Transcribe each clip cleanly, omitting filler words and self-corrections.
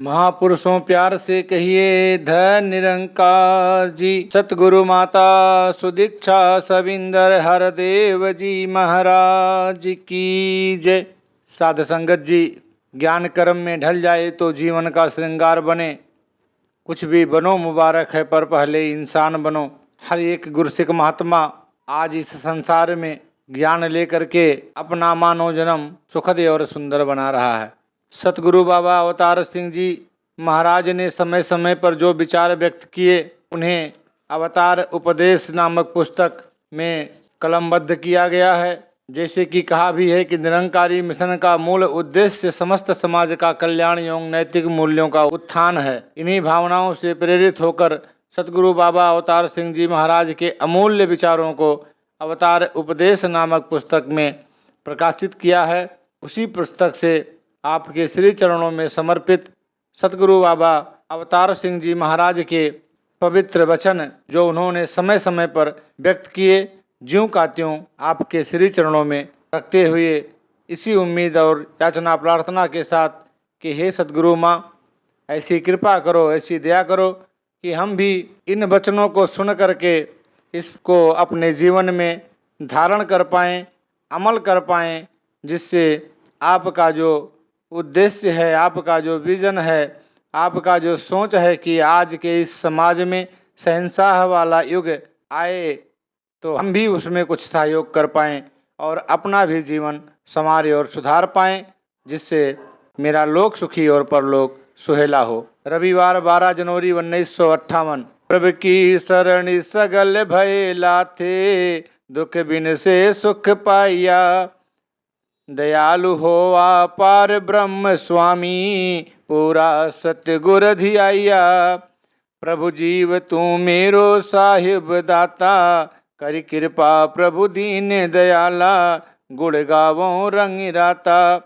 महापुरुषों प्यार से कहिए धन निरंकार जी। सतगुरु माता सुदीक्षा सविंदर हरदेव जी महाराज की जय। साध संगत जी, ज्ञान कर्म में ढल जाए तो जीवन का श्रृंगार बने। कुछ भी बनो मुबारक है, पर पहले इंसान बनो। हर एक गुरसिक महात्मा आज इस संसार में ज्ञान लेकर के अपना मानव जन्म सुखद और सुंदर बना रहा है। सतगुरु बाबा अवतार सिंह जी महाराज ने समय समय पर जो विचार व्यक्त किए, उन्हें अवतार उपदेश नामक पुस्तक में कलमबद्ध किया गया है। जैसे कि कहा भी है कि निरंकारी मिशन का मूल उद्देश्य समस्त समाज का कल्याण एवं नैतिक मूल्यों का उत्थान है। इन्हीं भावनाओं से प्रेरित होकर सतगुरु बाबा अवतार सिंह जी महाराज के अमूल्य विचारों को अवतार उपदेश नामक पुस्तक में प्रकाशित किया है। उसी पुस्तक से आपके श्री चरणों में समर्पित सतगुरु बाबा अवतार सिंह जी महाराज के पवित्र वचन जो उन्होंने समय समय पर व्यक्त किए, ज्यों का त्यों आपके श्री चरणों में रखते हुए इसी उम्मीद और याचना प्रार्थना के साथ कि हे सतगुरु माँ, ऐसी कृपा करो, ऐसी दया करो कि हम भी इन वचनों को सुन करके इसको अपने जीवन में धारण कर पाएँ, अमल कर पाएँ, जिससे आपका जो उद्देश्य है, आपका जो विज़न है, आपका जो सोच है कि आज के इस समाज में शहंशाह वाला युग आए तो हम भी उसमें कुछ सहयोग कर पाएँ और अपना भी जीवन संवारे और सुधार पाएँ, जिससे मेरा लोक सुखी और परलोक सुहेला हो। रविवार 12 जनवरी 1958। प्रभु की शरण सगल भय लाथे, दुख बिन से सुख पाइया। दयालु होवा पार ब्रह्म स्वामी, पूरा सत्य गुर धियाइया। प्रभु जीव तू मेरो साहिब दाता, करी कृपा प्रभु दीन दयाला। गुण गावों रंग राता,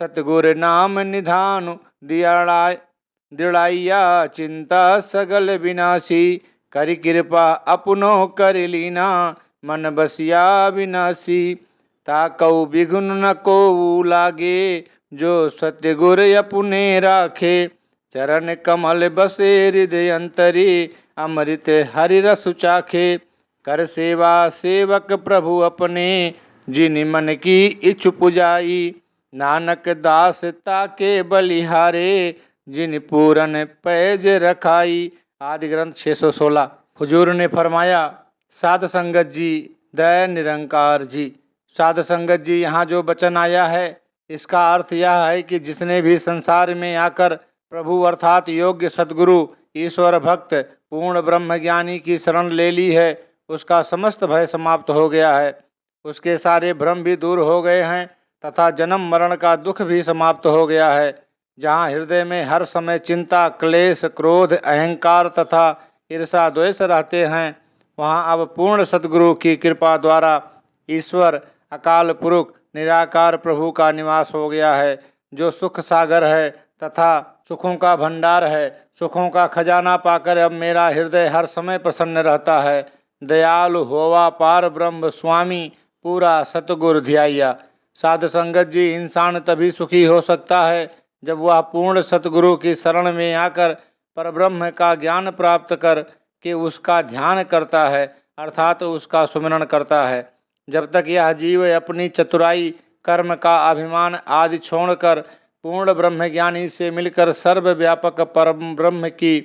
सतगुर नाम निधान दिड़ाइया। चिंता सगल विनाशी, करी कृपा अपनो कर लीना। मन बसिया विनाशी, ताकऊ बिघुन न को लागे। जो सत्य गुर अपने राखे, चरण कमल बसे हृदय अंतरी। अमृत हरि रस चाखे, कर सेवा सेवक प्रभु अपने। जिन मन की इच्छु पुजाई, नानक दास ताके बलिहारे। जिन पूरन पैज रखाई। आदि ग्रंथ 616। हुजूर ने फरमाया, साध संगत जी, दया निरंकार जी। साध संगत जी, यहाँ जो वचन आया है इसका अर्थ यह है कि जिसने भी संसार में आकर प्रभु अर्थात योग्य सद्गुरु ईश्वर भक्त पूर्ण ब्रह्म ज्ञानी की शरण ले ली है, उसका समस्त भय समाप्त हो गया है। उसके सारे भ्रम भी दूर हो गए हैं तथा जन्म मरण का दुख भी समाप्त हो गया है। जहाँ हृदय में हर समय चिंता, क्लेश, क्रोध, अहंकार तथा ईर्षा द्वेष रहते हैं, वहाँ अब पूर्ण सद्गुरु की कृपा द्वारा ईश्वर अकाल पुरुष निराकार प्रभु का निवास हो गया है, जो सुख सागर है तथा सुखों का भंडार है। सुखों का खजाना पाकर अब मेरा हृदय हर समय प्रसन्न रहता है। दयालु होवा पार ब्रह्म स्वामी, पूरा सतगुर ध्याइया। साध संगत जी, इंसान तभी सुखी हो सकता है जब वह पूर्ण सतगुरु की शरण में आकर परब्रह्म का ज्ञान प्राप्त कर के उसका ध्यान करता है, अर्थात उसका सुमिरन करता है। जब तक यह जीव अपनी चतुराई, कर्म का अभिमान आदि छोड़कर पूर्ण ब्रह्मज्ञानी से मिलकर सर्वव्यापक परम ब्रह्म की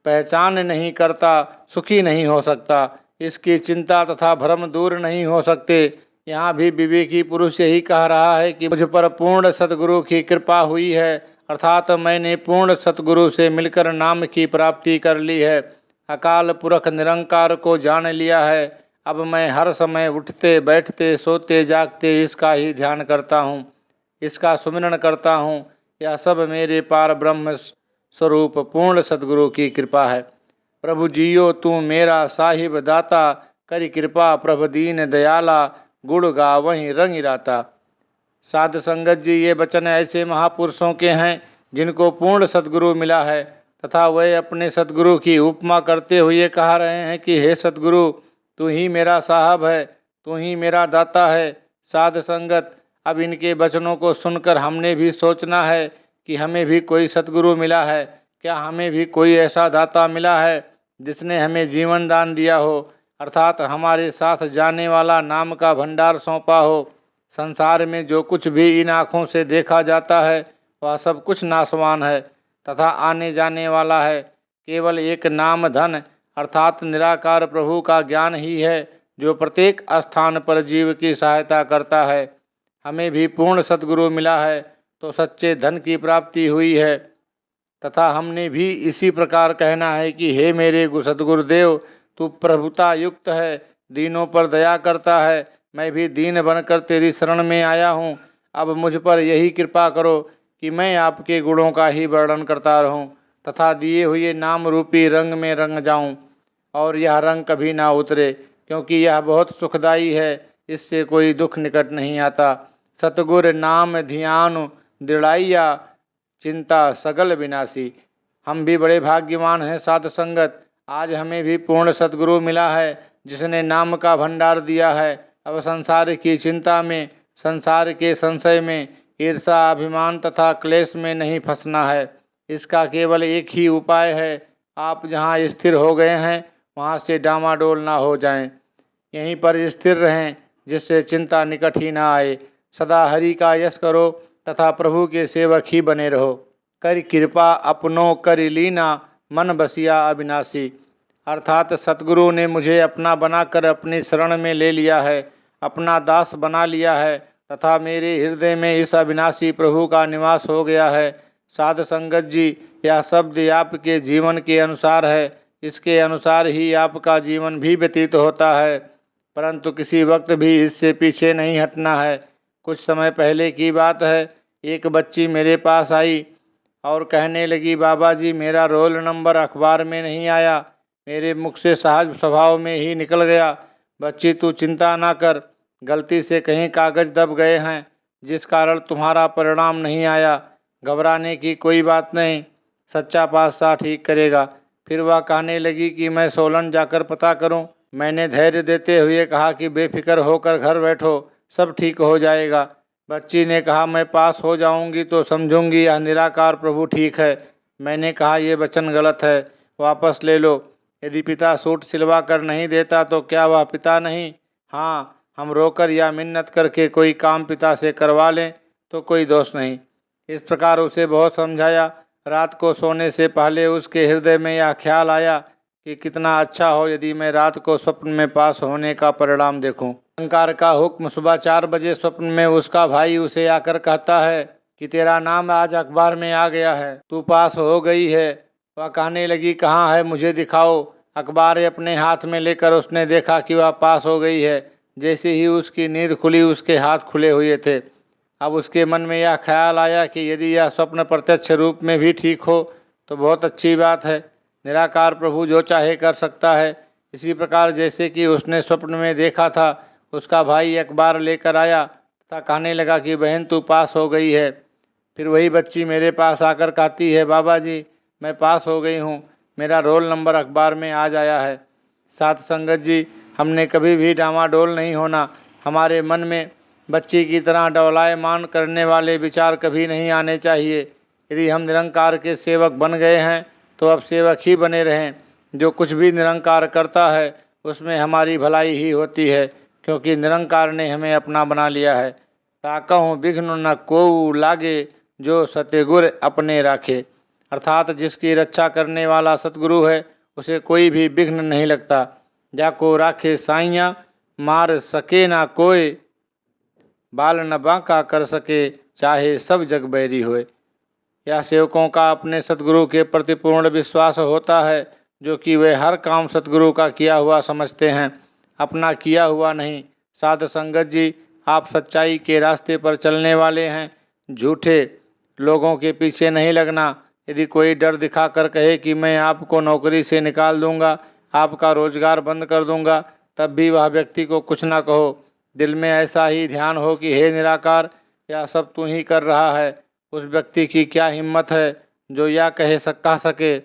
पहचान नहीं करता, सुखी नहीं हो सकता। इसकी चिंता तथा भ्रम दूर नहीं हो सकते। यहाँ भी विवेकी पुरुष यही कह रहा है कि मुझ पर पूर्ण सतगुरु की कृपा हुई है, अर्थात मैंने पूर्ण सतगुरु से मिलकर नाम की प्राप्ति कर ली है, अकाल पुरख निरंकार को जान लिया है। अब मैं हर समय उठते बैठते सोते जागते इसका ही ध्यान करता हूँ, इसका सुमिरन करता हूँ। यह सब मेरे पार ब्रह्म स्वरूप पूर्ण सद्गुरु की कृपा है। प्रभु जियो तू मेरा साहिब दाता, करी कृपा प्रभु दीन दयाला। गुण गावहीं रंग राता। साध संगत जी, ये वचन ऐसे महापुरुषों के हैं जिनको पूर्ण सद्गुरु मिला है तथा वे अपने सद्गुरु की उपमा करते हुए कह रहे हैं कि हे सद्गुरु, तू ही मेरा साहब है, तू ही मेरा दाता है। साध संगत, अब इनके वचनों को सुनकर हमने भी सोचना है कि हमें भी कोई सतगुरु मिला है, क्या हमें भी कोई ऐसा दाता मिला है जिसने हमें जीवन दान दिया हो, अर्थात हमारे साथ जाने वाला नाम का भंडार सौंपा हो। संसार में जो कुछ भी इन आँखों से देखा जाता है वह सब कुछ नाशवान है तथा आने जाने वाला है। केवल एक नाम धन अर्थात निराकार प्रभु का ज्ञान ही है जो प्रत्येक स्थान पर जीव की सहायता करता है। हमें भी पूर्ण सद्गुरु मिला है तो सच्चे धन की प्राप्ति हुई है तथा हमने भी इसी प्रकार कहना है कि हे मेरे सद्गुरुदेव, तू प्रभुता युक्त है, दीनों पर दया करता है, मैं भी दीन बनकर तेरी शरण में आया हूँ। अब मुझ पर यही कृपा करो कि मैं आपके गुणों का ही वर्णन करता रहूँ तथा दिए हुए नाम रूपी रंग में रंग जाऊँ और यह रंग कभी ना उतरे, क्योंकि यह बहुत सुखदाई है, इससे कोई दुख निकट नहीं आता। सतगुर नाम ध्यान दृढ़ाइया, चिंता सगल विनाशी। हम भी बड़े भाग्यवान हैं साध संगत, आज हमें भी पूर्ण सतगुरु मिला है जिसने नाम का भंडार दिया है। अब संसार की चिंता में, संसार के संशय में, ईर्षा अभिमान तथा क्लेश में नहीं फंसना है। इसका केवल एक ही उपाय है, आप जहाँ स्थिर हो गए हैं वहाँ से डामाडोल ना हो जाएं, यहीं पर स्थिर रहें जिससे चिंता निकट ही ना आए। सदा हरि का यश करो तथा प्रभु के सेवक ही बने रहो। कर कृपा अपनों कर लीना, मन बसिया अविनाशी। अर्थात सतगुरु ने मुझे अपना बनाकर अपनी शरण में ले लिया है, अपना दास बना लिया है तथा मेरे हृदय में इस अविनाशी प्रभु का निवास हो गया है। साध संगत जी, यह शब्द आपके जीवन के अनुसार है, इसके अनुसार ही आपका जीवन भी व्यतीत होता है, परंतु किसी वक्त भी इससे पीछे नहीं हटना है। कुछ समय पहले की बात है, एक बच्ची मेरे पास आई और कहने लगी, बाबा जी मेरा रोल नंबर अखबार में नहीं आया, मेरे मुख से सहज स्वभाव में ही निकल गया। बच्ची तू चिंता ना कर, गलती से कहीं कागज दब गए हैं जिस कारण तुम्हारा परिणाम नहीं आया, घबराने की कोई बात नहीं, सच्चा पातशाह ठीक करेगा। फिर वह कहने लगी कि मैं सोलन जाकर पता करूं। मैंने धैर्य देते हुए कहा कि बेफिक्र होकर घर बैठो, सब ठीक हो जाएगा। बच्ची ने कहा मैं पास हो जाऊंगी तो समझूंगी यह निराकार प्रभु ठीक है। मैंने कहा यह वचन गलत है, वापस ले लो। यदि पिता सूट सिलवा कर नहीं देता तो क्या वह पिता नहीं? हाँ, हम रोकर या मिन्नत करके कोई काम पिता से करवा लें तो कोई दोष नहीं। इस प्रकार उसे बहुत समझाया। रात को सोने से पहले उसके हृदय में यह ख्याल आया कि कितना अच्छा हो यदि मैं रात को स्वप्न में पास होने का परिणाम देखूं। निरंकार का हुक्म, सुबह 4 बजे स्वप्न में उसका भाई उसे आकर कहता है कि तेरा नाम आज अखबार में आ गया है, तू पास हो गई है। वह कहने लगी कहाँ है, मुझे दिखाओ। अखबार अपने हाथ में लेकर उसने देखा कि वह पास हो गई है। जैसे ही उसकी नींद खुली उसके हाथ खुले हुए थे। अब उसके मन में यह ख्याल आया कि यदि यह स्वप्न प्रत्यक्ष रूप में भी ठीक हो तो बहुत अच्छी बात है, निराकार प्रभु जो चाहे कर सकता है। इसी प्रकार जैसे कि उसने स्वप्न में देखा था, उसका भाई अखबार लेकर आया तथा कहने लगा कि बहन तू पास हो गई है। फिर वही बच्ची मेरे पास आकर कहती है, बाबा जी मैं पास हो गई हूँ, मेरा रोल नंबर अखबार में आज आया है। साथ संगत जी, हमने कभी भी डामाडोल नहीं होना, हमारे मन में बच्ची की तरह डौलायमान करने वाले विचार कभी नहीं आने चाहिए। यदि हम निरंकार के सेवक बन गए हैं तो अब सेवक ही बने रहें। जो कुछ भी निरंकार करता है उसमें हमारी भलाई ही होती है, क्योंकि निरंकार ने हमें अपना बना लिया है। ताकहूँ विघ्न न कोऊ लागे, जो सतगुर अपने राखे। अर्थात जिसकी रक्षा करने वाला सतगुरु है उसे कोई भी विघ्न नहीं लगता। जाको राखे साइया, मार सके ना कोई, बाल न बांका कर सके, चाहे सब जग बैरी होए। यह सेवकों का अपने सतगुरु के प्रति पूर्ण विश्वास होता है, जो कि वे हर काम सतगुरु का किया हुआ समझते हैं, अपना किया हुआ नहीं। साध संगत जी, आप सच्चाई के रास्ते पर चलने वाले हैं, झूठे लोगों के पीछे नहीं लगना। यदि कोई डर दिखाकर कहे कि मैं आपको नौकरी से निकाल दूंगा, आपका रोजगार बंद कर दूंगा, तब भी वह व्यक्ति को कुछ ना कहो। दिल में ऐसा ही ध्यान हो कि हे निराकार, यह सब तू ही कर रहा है। उस व्यक्ति की क्या हिम्मत है जो यह कह सके।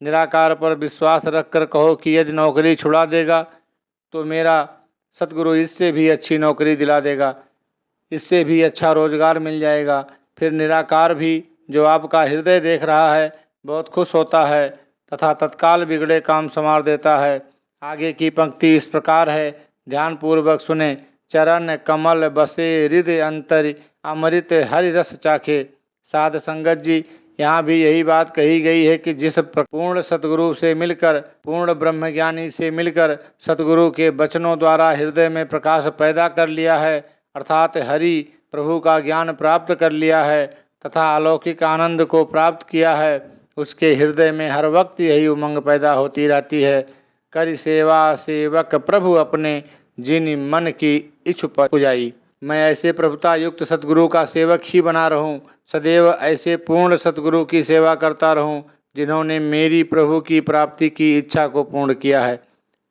निराकार पर विश्वास रखकर कहो कि यदि नौकरी छुड़ा देगा तो मेरा सतगुरु इससे भी अच्छी नौकरी दिला देगा, इससे भी अच्छा रोजगार मिल जाएगा। फिर निराकार भी जो आपका हृदय देख रहा है बहुत खुश होता है तथा तत्काल बिगड़े काम संवार देता है। आगे की पंक्ति इस प्रकार है, ध्यानपूर्वक सुने। चरण कमल बसे हृदय अंतर, अमृत हरि रस चाखे। साध संगत जी, यहाँ भी यही बात कही गई है कि जिस पूर्ण सतगुरु से मिलकर, पूर्ण ब्रह्मज्ञानी से मिलकर सतगुरु के वचनों द्वारा हृदय में प्रकाश पैदा कर लिया है, अर्थात हरि प्रभु का ज्ञान प्राप्त कर लिया है तथा अलौकिक आनंद को प्राप्त किया है, उसके हृदय में हर वक्त यही उमंग पैदा होती रहती है। कर सेवा सेवक प्रभु अपने, जिन मन की इच्छु पुजाई। मैं ऐसे प्रभुता युक्त सतगुरु का सेवक ही बना रहूं, सदैव ऐसे पूर्ण सतगुरु की सेवा करता रहूं जिन्होंने मेरी प्रभु की प्राप्ति की इच्छा को पूर्ण किया है।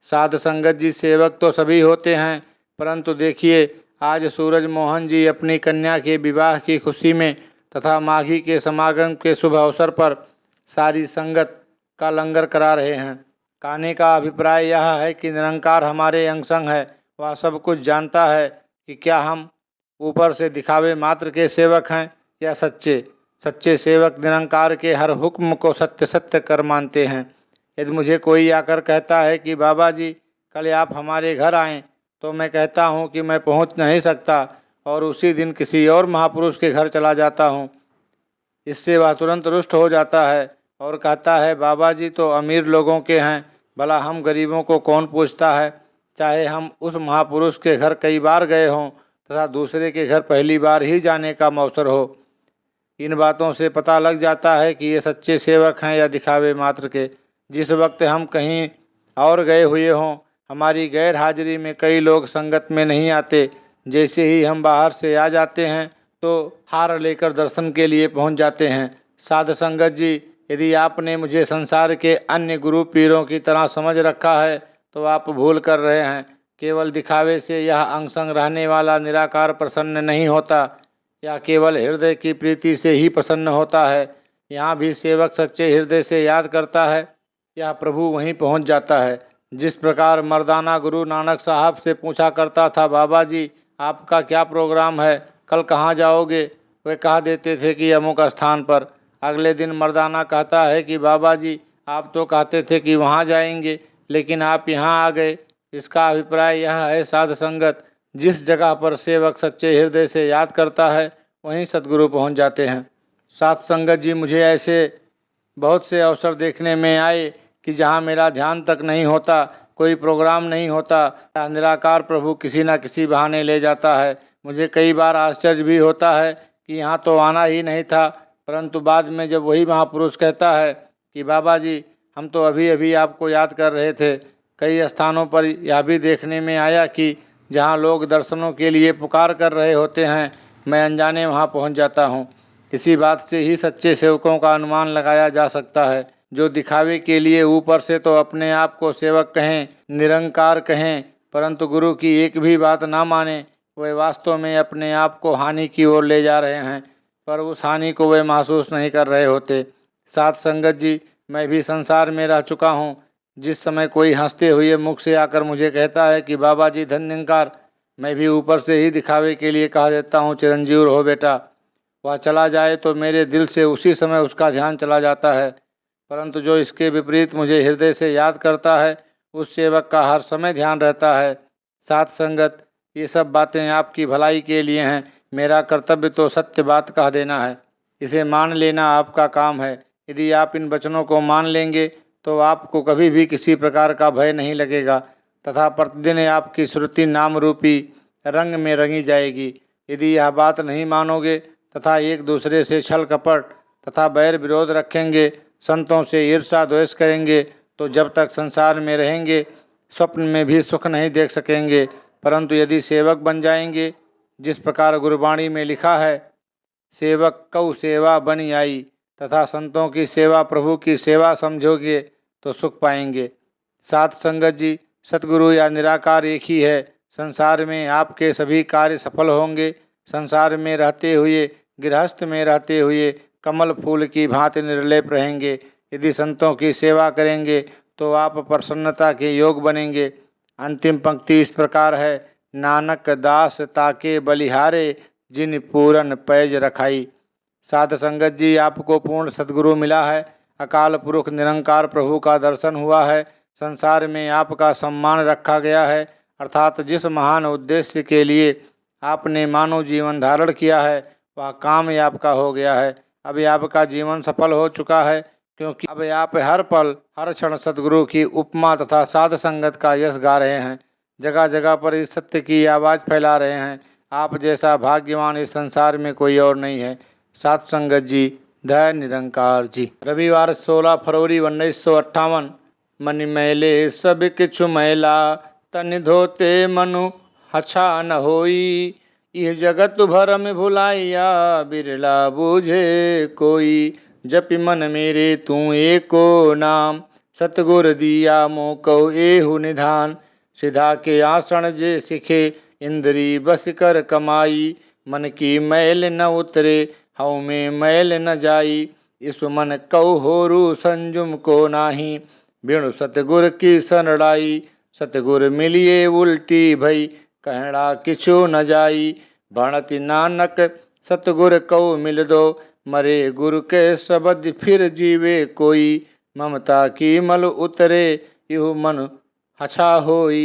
साध संगत जी, सेवक तो सभी होते हैं, परंतु देखिए आज सूरज मोहन जी अपनी कन्या के विवाह की खुशी में तथा माघी के समागम के शुभ अवसर पर सारी संगत का लंगर करा रहे हैं। कहने का अभिप्राय यह है कि निरंकार हमारे अंग संग है, वह सब कुछ जानता है कि क्या हम ऊपर से दिखावे मात्र के सेवक हैं या सच्चे। सच्चे सेवक निरंकार के हर हुक्म को सत्य सत्य कर मानते हैं। यदि मुझे कोई आकर कहता है कि बाबा जी कल आप हमारे घर आएं, तो मैं कहता हूं कि मैं पहुंच नहीं सकता और उसी दिन किसी और महापुरुष के घर चला जाता हूं। इससे वह तुरंत रुष्ट हो जाता है और कहता है, बाबा जी तो अमीर लोगों के हैं, भला हम गरीबों को कौन पूछता है। चाहे हम उस महापुरुष के घर कई बार गए हों तथा दूसरे के घर पहली बार ही जाने का अवसर हो। इन बातों से पता लग जाता है कि ये सच्चे सेवक हैं या दिखावे मात्र के। जिस वक्त हम कहीं और गए हुए हों, हमारी गैर हाजिरी में कई लोग संगत में नहीं आते। जैसे ही हम बाहर से आ जाते हैं तो हार लेकर दर्शन के लिए पहुंच जाते हैं। साध संगत जी, यदि आपने मुझे संसार के अन्य गुरु पीरों की तरह समझ रखा है तो आप भूल कर रहे हैं। केवल दिखावे से यह अंग संग रहने वाला निराकार प्रसन्न नहीं होता या केवल हृदय की प्रीति से ही प्रसन्न होता है। यहाँ भी सेवक सच्चे हृदय से याद करता है, यह प्रभु वहीं पहुँच जाता है। जिस प्रकार मर्दाना गुरु नानक साहब से पूछा करता था, बाबा जी आपका क्या प्रोग्राम है, कल कहाँ जाओगे। वे कह देते थे कि अमुक स्थान पर। अगले दिन मर्दाना कहता है कि बाबा जी आप तो कहते थे कि वहाँ जाएंगे, लेकिन आप यहाँ आ गए। इसका अभिप्राय यह है, साध संगत, जिस जगह पर सेवक सच्चे हृदय से याद करता है वहीं सतगुरु पहुँच जाते हैं। साध संगत जी, मुझे ऐसे बहुत से अवसर देखने में आए कि जहाँ मेरा ध्यान तक नहीं होता, कोई प्रोग्राम नहीं होता, निराकार प्रभु किसी न किसी बहाने ले जाता है। मुझे कई बार आश्चर्य भी होता है कि यहाँ तो आना ही नहीं था, परंतु बाद में जब वही महापुरुष कहता है कि बाबा जी हम तो अभी अभी आपको याद कर रहे थे। कई स्थानों पर यह भी देखने में आया कि जहाँ लोग दर्शनों के लिए पुकार कर रहे होते हैं, मैं अनजाने वहाँ पहुँच जाता हूँ। इसी बात से ही सच्चे सेवकों का अनुमान लगाया जा सकता है। जो दिखावे के लिए ऊपर से तो अपने आप को सेवक कहें, निरंकार कहें, परंतु गुरु की एक भी बात ना माने, वे वास्तव में अपने आप को हानि की ओर ले जा रहे हैं, पर उस हानि को वे महसूस नहीं कर रहे होते। साध संगत जी, मैं भी संसार में रह चुका हूँ। जिस समय कोई हंसते हुए मुख से आकर मुझे कहता है कि बाबा जी धन्यंकार, मैं भी ऊपर से ही दिखावे के लिए कह देता हूँ चिरंजीव रहो बेटा। वह चला जाए तो मेरे दिल से उसी समय उसका ध्यान चला जाता है, परंतु जो इसके विपरीत मुझे हृदय से याद करता है उस सेवक का हर समय ध्यान रहता है। साथ संगत, ये सब बातें आपकी भलाई के लिए हैं। मेरा कर्तव्य तो सत्य बात कह देना है, इसे मान लेना आपका काम है। यदि आप इन वचनों को मान लेंगे तो आपको कभी भी किसी प्रकार का भय नहीं लगेगा तथा प्रतिदिन आपकी श्रुति नाम रूपी रंग में रंगी जाएगी। यदि यह बात नहीं मानोगे तथा एक दूसरे से छल कपट तथा बैर विरोध रखेंगे, संतों से ईर्षा द्वेष करेंगे, तो जब तक संसार में रहेंगे स्वप्न में भी सुख नहीं देख सकेंगे। परंतु यदि सेवक बन जाएंगे, जिस प्रकार गुरबाणी में लिखा है, सेवक कौ सेवा बनी आई, तथा संतों की सेवा प्रभु की सेवा समझोगे तो सुख पाएंगे। साथ संगत जी, सतगुरु या निराकार एक ही है। संसार में आपके सभी कार्य सफल होंगे। संसार में रहते हुए, गृहस्थ में रहते हुए कमल फूल की भांति निर्लेप रहेंगे। यदि संतों की सेवा करेंगे तो आप प्रसन्नता के योग बनेंगे। अंतिम पंक्ति इस प्रकार है, नानक दास ताके बलिहारे, जिन पूरन पैज रखाई। साध संगत जी, आपको पूर्ण सद्गुरु मिला है। अकाल पुरुष निरंकार प्रभु का दर्शन हुआ है। संसार में आपका सम्मान रखा गया है, अर्थात जिस महान उद्देश्य के लिए आपने मानव जीवन धारण किया है वह काम ही आपका हो गया है। अभी आपका जीवन सफल हो चुका है, क्योंकि अब आप हर पल हर क्षण सद्गुरु की उपमा तथा साध संगत का यश गा रहे हैं। जगह जगह पर इस सत्य की आवाज़ फैला रहे हैं। आप जैसा भाग्यवान इस संसार में कोई और नहीं है। साध संगत जी, दया निरंकार जी। रविवार 16 फरवरी 1958। मन मैले सब किछु मैला, तन धोते मनु हछा न होई। यह जगत भर में भुलाइया, बिरला बूझे कोई। जपि मन मेरे तू एको नाम, सतगुर दिया मोको एहु निधान। सिधा के आसन जे सिखे, इंद्री बस कर कमाई। मन की मैल न उतरे, हऊ में मैल न जाई। इस मन कौ होरू संजुम को नाही, बिनु सतगुर की शरणाई। सतगुर मिलिए उल्टी भई, कहना किछु न जाई। भणति नानक सतगुर कौ मिल दो, मरे गुरु के शब्द फिर जीवे कोई। ममता की मल उतरे, इहु मन हछा होई।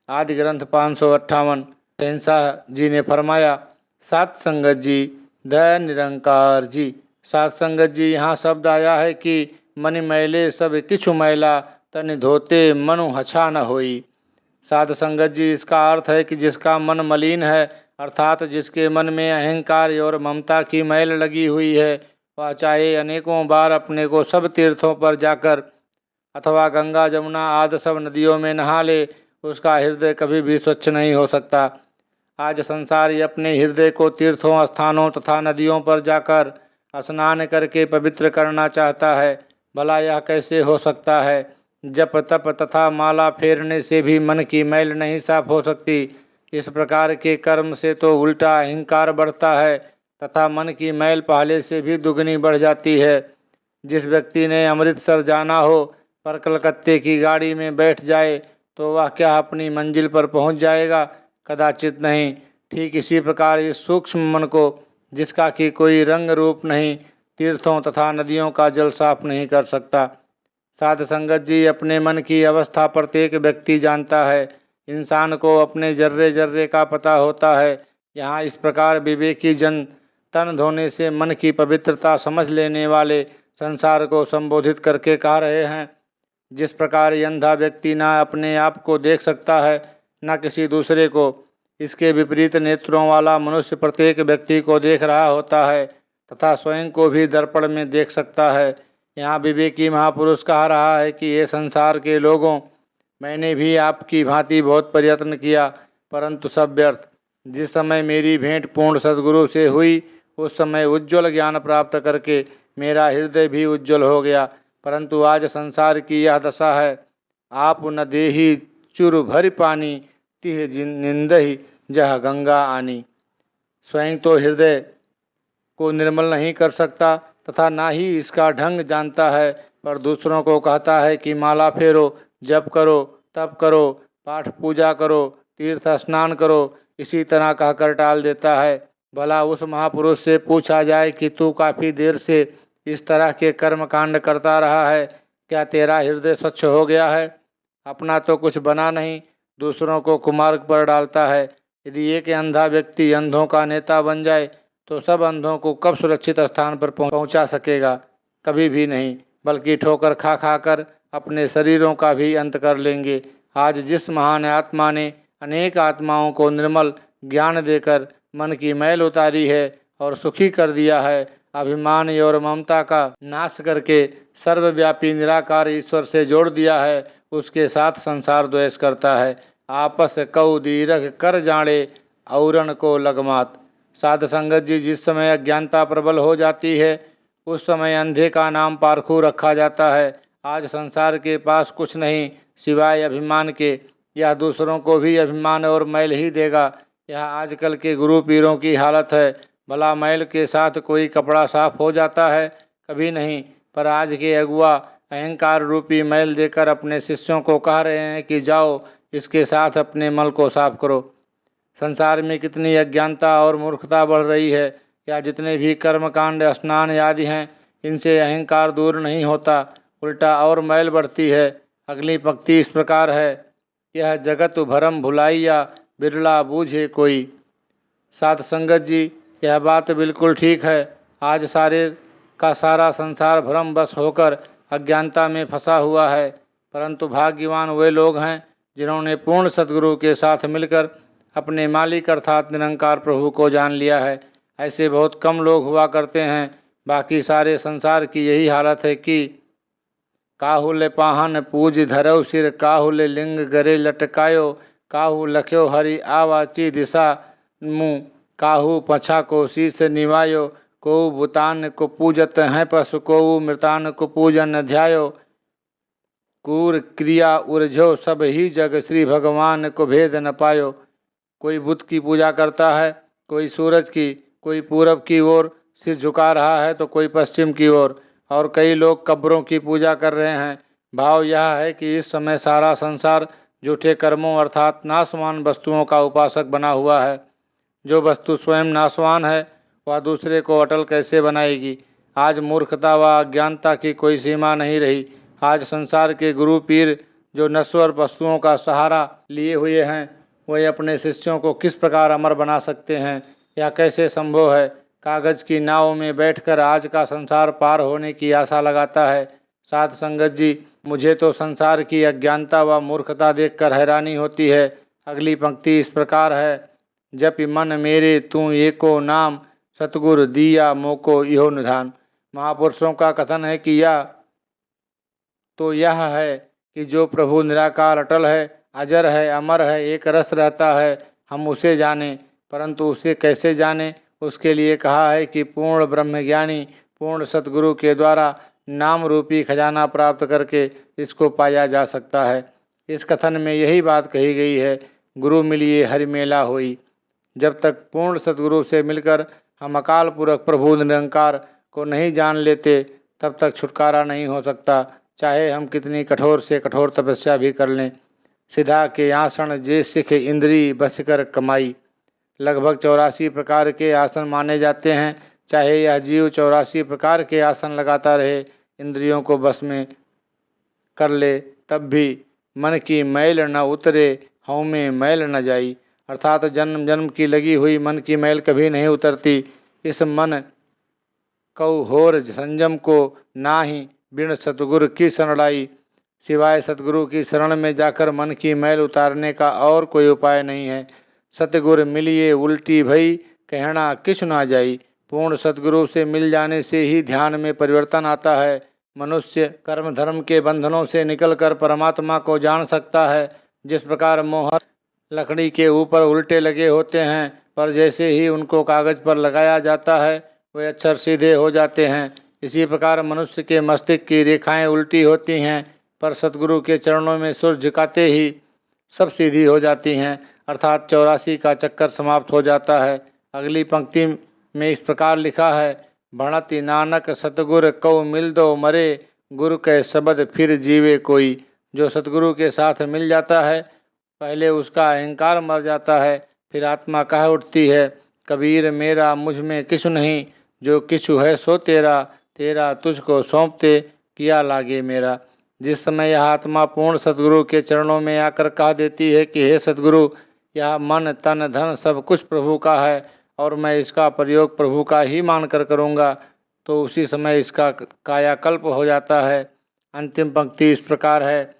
आदि ग्रंथ 558। शहंशाह जी ने फरमाया, साध संगत जी, दया निरंकार जी। साध संगत जी, यहाँ शब्द आया है कि मन मैले सब किछु मैला, तन धोते मनु हछा न होई। साध संगत जी, इसका अर्थ है कि जिसका मन मलिन है, अर्थात जिसके मन में अहंकार और ममता की मैल लगी हुई है, वह चाहे अनेकों बार अपने को सब तीर्थों पर जाकर अथवा गंगा जमुना आदि सब नदियों में नहा ले, उसका हृदय कभी भी स्वच्छ नहीं हो सकता। आज संसार ही अपने हृदय को तीर्थों स्थानों तथा नदियों पर जाकर स्नान करके पवित्र करना चाहता है। भला यह कैसे हो सकता है? जप तप तथा माला फेरने से भी मन की मैल नहीं साफ हो सकती। इस प्रकार के कर्म से तो उल्टा अहंकार बढ़ता है तथा मन की मैल पहले से भी दुगनी बढ़ जाती है। जिस व्यक्ति ने अमृतसर जाना हो पर कलकत्ते की गाड़ी में बैठ जाए तो वह क्या अपनी मंजिल पर पहुंच जाएगा? कदाचित नहीं। ठीक इसी प्रकार इस सूक्ष्म मन को, जिसका कि कोई रंग रूप नहीं, तीर्थों तथा नदियों का जल साफ नहीं कर सकता। साध संगत जी, अपने मन की अवस्था प्रत्येक व्यक्ति जानता है। इंसान को अपने जर्रे जर्रे का पता होता है। यहाँ इस प्रकार विवेकी जन तन धोने से मन की पवित्रता समझ लेने वाले संसार को संबोधित करके कह रहे हैं, जिस प्रकार ये अंधा व्यक्ति ना अपने आप को देख सकता है न किसी दूसरे को, इसके विपरीत नेत्रों वाला मनुष्य प्रत्येक व्यक्ति को देख रहा होता है तथा स्वयं को भी दर्पण में देख सकता है। यहाँ विवेकी महापुरुष कह रहा है कि ये संसार के लोगों, मैंने भी आपकी भांति बहुत प्रयत्न किया, परंतु सब व्यर्थ। जिस समय मेरी भेंट पूर्ण सद्गुरु से हुई, उस समय उज्ज्वल ज्ञान प्राप्त करके मेरा हृदय भी उज्ज्वल हो गया, परंतु आज संसार की यह दशा है। आप न देही चुर भरि पानी, तिह निंदहि जह गंगा आनी। स्वयं तो हृदय को निर्मल नहीं कर सकता तथा ना ही इसका ढंग जानता है, पर दूसरों को कहता है कि माला फेरो, जप करो, तप करो, पाठ पूजा करो, तीर्थ स्नान करो, इसी तरह कहकर टाल देता है। भला उस महापुरुष से पूछा जाए कि तू काफ़ी देर से इस तरह के कर्म कांड करता रहा है, क्या तेरा हृदय स्वच्छ हो गया है? अपना तो कुछ बना नहीं, दूसरों को कुमार्ग पर डालता है। यदि एक अंधा व्यक्ति अंधों का नेता बन जाए तो सब अंधों को कब सुरक्षित स्थान पर पहुंचा सकेगा? कभी भी नहीं, बल्कि ठोकर खा खा कर अपने शरीरों का भी अंत कर लेंगे। आज जिस महान आत्मा ने अनेक आत्माओं को निर्मल ज्ञान देकर मन की मैल उतारी है और सुखी कर दिया है, अभिमान और ममता का नाश करके सर्वव्यापी निराकार ईश्वर से जोड़ दिया है, उसके साथ संसार द्वेष करता है। आपस कऊ दीरघ कर जाने, औरन को लगमात। साध संगत जी, जिस समय अज्ञानता प्रबल हो जाती है उस समय अंधे का नाम पारखू रखा जाता है। आज संसार के पास कुछ नहीं सिवाय अभिमान के। यह दूसरों को भी अभिमान और मैल ही देगा। यह आजकल के गुरु पीरों की हालत है। भला मैल के साथ कोई कपड़ा साफ हो जाता है? कभी नहीं। पर आज के अगुआ अहंकार रूपी मैल देकर अपने शिष्यों को कह रहे हैं कि जाओ इसके साथ अपने मल को साफ करो। संसार में कितनी अज्ञानता और मूर्खता बढ़ रही है, या जितने भी कर्मकांड स्नान आदि हैं, इनसे अहंकार दूर नहीं होता, उल्टा और मैल बढ़ती है। अगली पंक्ति इस प्रकार है, यह जगत भरम भुलाइया बिरला बूझे कोई। साध संगत जी, यह बात बिल्कुल ठीक है। आज सारे का सारा संसार भ्रम बस होकर अज्ञानता में फंसा हुआ है, परंतु भाग्यवान वे लोग हैं जिन्होंने पूर्ण सद्गुरु के साथ मिलकर अपने मालिक अर्थात निरंकार प्रभु को जान लिया है। ऐसे बहुत कम लोग हुआ करते हैं। बाकी सारे संसार की यही हालत है कि काहुल पाहन पूज धरव सिर, काहुल लिंग गरे लटकायो, काहू लख्यो हरि आवाची दिशा मुँह, काहू पछा को शीस निवायो, को भूतान को पूजत हैं पशु, को मृतान को पूजन ध्यायो, कूर क्रिया उर्झो सब ही जग, श्री भगवान को भेद न पायो। कोई बुद्ध की पूजा करता है, कोई सूरज की, कोई पूरब की ओर सिर झुका रहा है तो कोई पश्चिम की ओर, और कई लोग कब्रों की पूजा कर रहे हैं। भाव यह है कि इस समय सारा संसार झूठे कर्मों अर्थात नाशवान वस्तुओं का उपासक बना हुआ है। जो वस्तु स्वयं नाशवान है वह दूसरे को अटल कैसे बनाएगी। आज मूर्खता व अज्ञानता की कोई सीमा नहीं रही। आज संसार के गुरु पीर जो नश्वर वस्तुओं का सहारा लिए हुए हैं, वे अपने शिष्यों को किस प्रकार अमर बना सकते हैं, यह कैसे संभव है। कागज की नाव में बैठकर आज का संसार पार होने की आशा लगाता है। साध संगत जी, मुझे तो संसार की अज्ञानता व मूर्खता देखकर हैरानी होती है। अगली पंक्ति इस प्रकार है, जप मन मेरे तू एको नाम, सतगुरु दिया मोको इहो निधान। महापुरुषों का कथन है कि यह है कि जो प्रभु निराकार अटल है, अजर है, अमर है, एक रस रहता है, हम उसे जाने। परंतु उसे कैसे जाने, उसके लिए कहा है कि पूर्ण ब्रह्मज्ञानी पूर्ण सतगुरु के द्वारा नाम रूपी खजाना प्राप्त करके इसको पाया जा सकता है। इस कथन में यही बात कही गई है, गुरु मिलिए हरि मेला होई। जब तक पूर्ण सतगुरु से मिलकर हम अकाल पुरख प्रभु निरंकार को नहीं जान लेते, तब तक छुटकारा नहीं हो सकता, चाहे हम कितनी कठोर से कठोर तपस्या भी कर लें। सिधा के आसन जे सिख इंद्री बस कर कमाई। लगभग 84 प्रकार के आसन माने जाते हैं। चाहे यह जीव 84 प्रकार के आसन लगाता रहे, इंद्रियों को बस में कर ले, तब भी मन की मैल न उतरे, हऊ में मैल न जाई। अर्थात जन्म जन्म की लगी हुई मन की मैल कभी नहीं उतरती। इस मन कऊ होर संयम को नाही, बिन सतगुरु की शरणाई। सिवाय सतगुरु की शरण में जाकर मन की मैल उतारने का और कोई उपाय नहीं है। सतगुरु मिलिए उल्टी भई, कहना किछ ना जाई। पूर्ण सतगुरु से मिल जाने से ही ध्यान में परिवर्तन आता है। मनुष्य कर्म धर्म के बंधनों से निकलकर परमात्मा को जान सकता है। जिस प्रकार मोहर लकड़ी के ऊपर उल्टे लगे होते हैं, पर जैसे ही उनको कागज पर लगाया जाता है वे अक्षर सीधे हो जाते हैं, इसी प्रकार मनुष्य के मस्तिष्क की रेखाएं उल्टी होती हैं, पर सतगुरु के चरणों में सुर झुकाते ही सब सीधी हो जाती हैं, अर्थात 84 का चक्कर समाप्त हो जाता है। अगली पंक्ति में इस प्रकार लिखा है, भणति नानक सतगुर कौ मिल दो मरे, गुरु के शब्द फिर जीवे कोई। जो सतगुरु के साथ मिल जाता है, पहले उसका अहंकार मर जाता है, फिर आत्मा कह उठती है, कबीर मेरा मुझ में किछु नहीं, जो किछु है सो तेरा, तेरा तुझको सौंपते किया लागे मेरा। जिस समय यह आत्मा पूर्ण सतगुरु के चरणों में आकर कह देती है कि हे सतगुरु, यह मन तन धन सब कुछ प्रभु का है और मैं इसका प्रयोग प्रभु का ही मानकर करूँगा, तो उसी समय इसका कायाकल्प हो जाता है। अंतिम पंक्ति इस प्रकार है,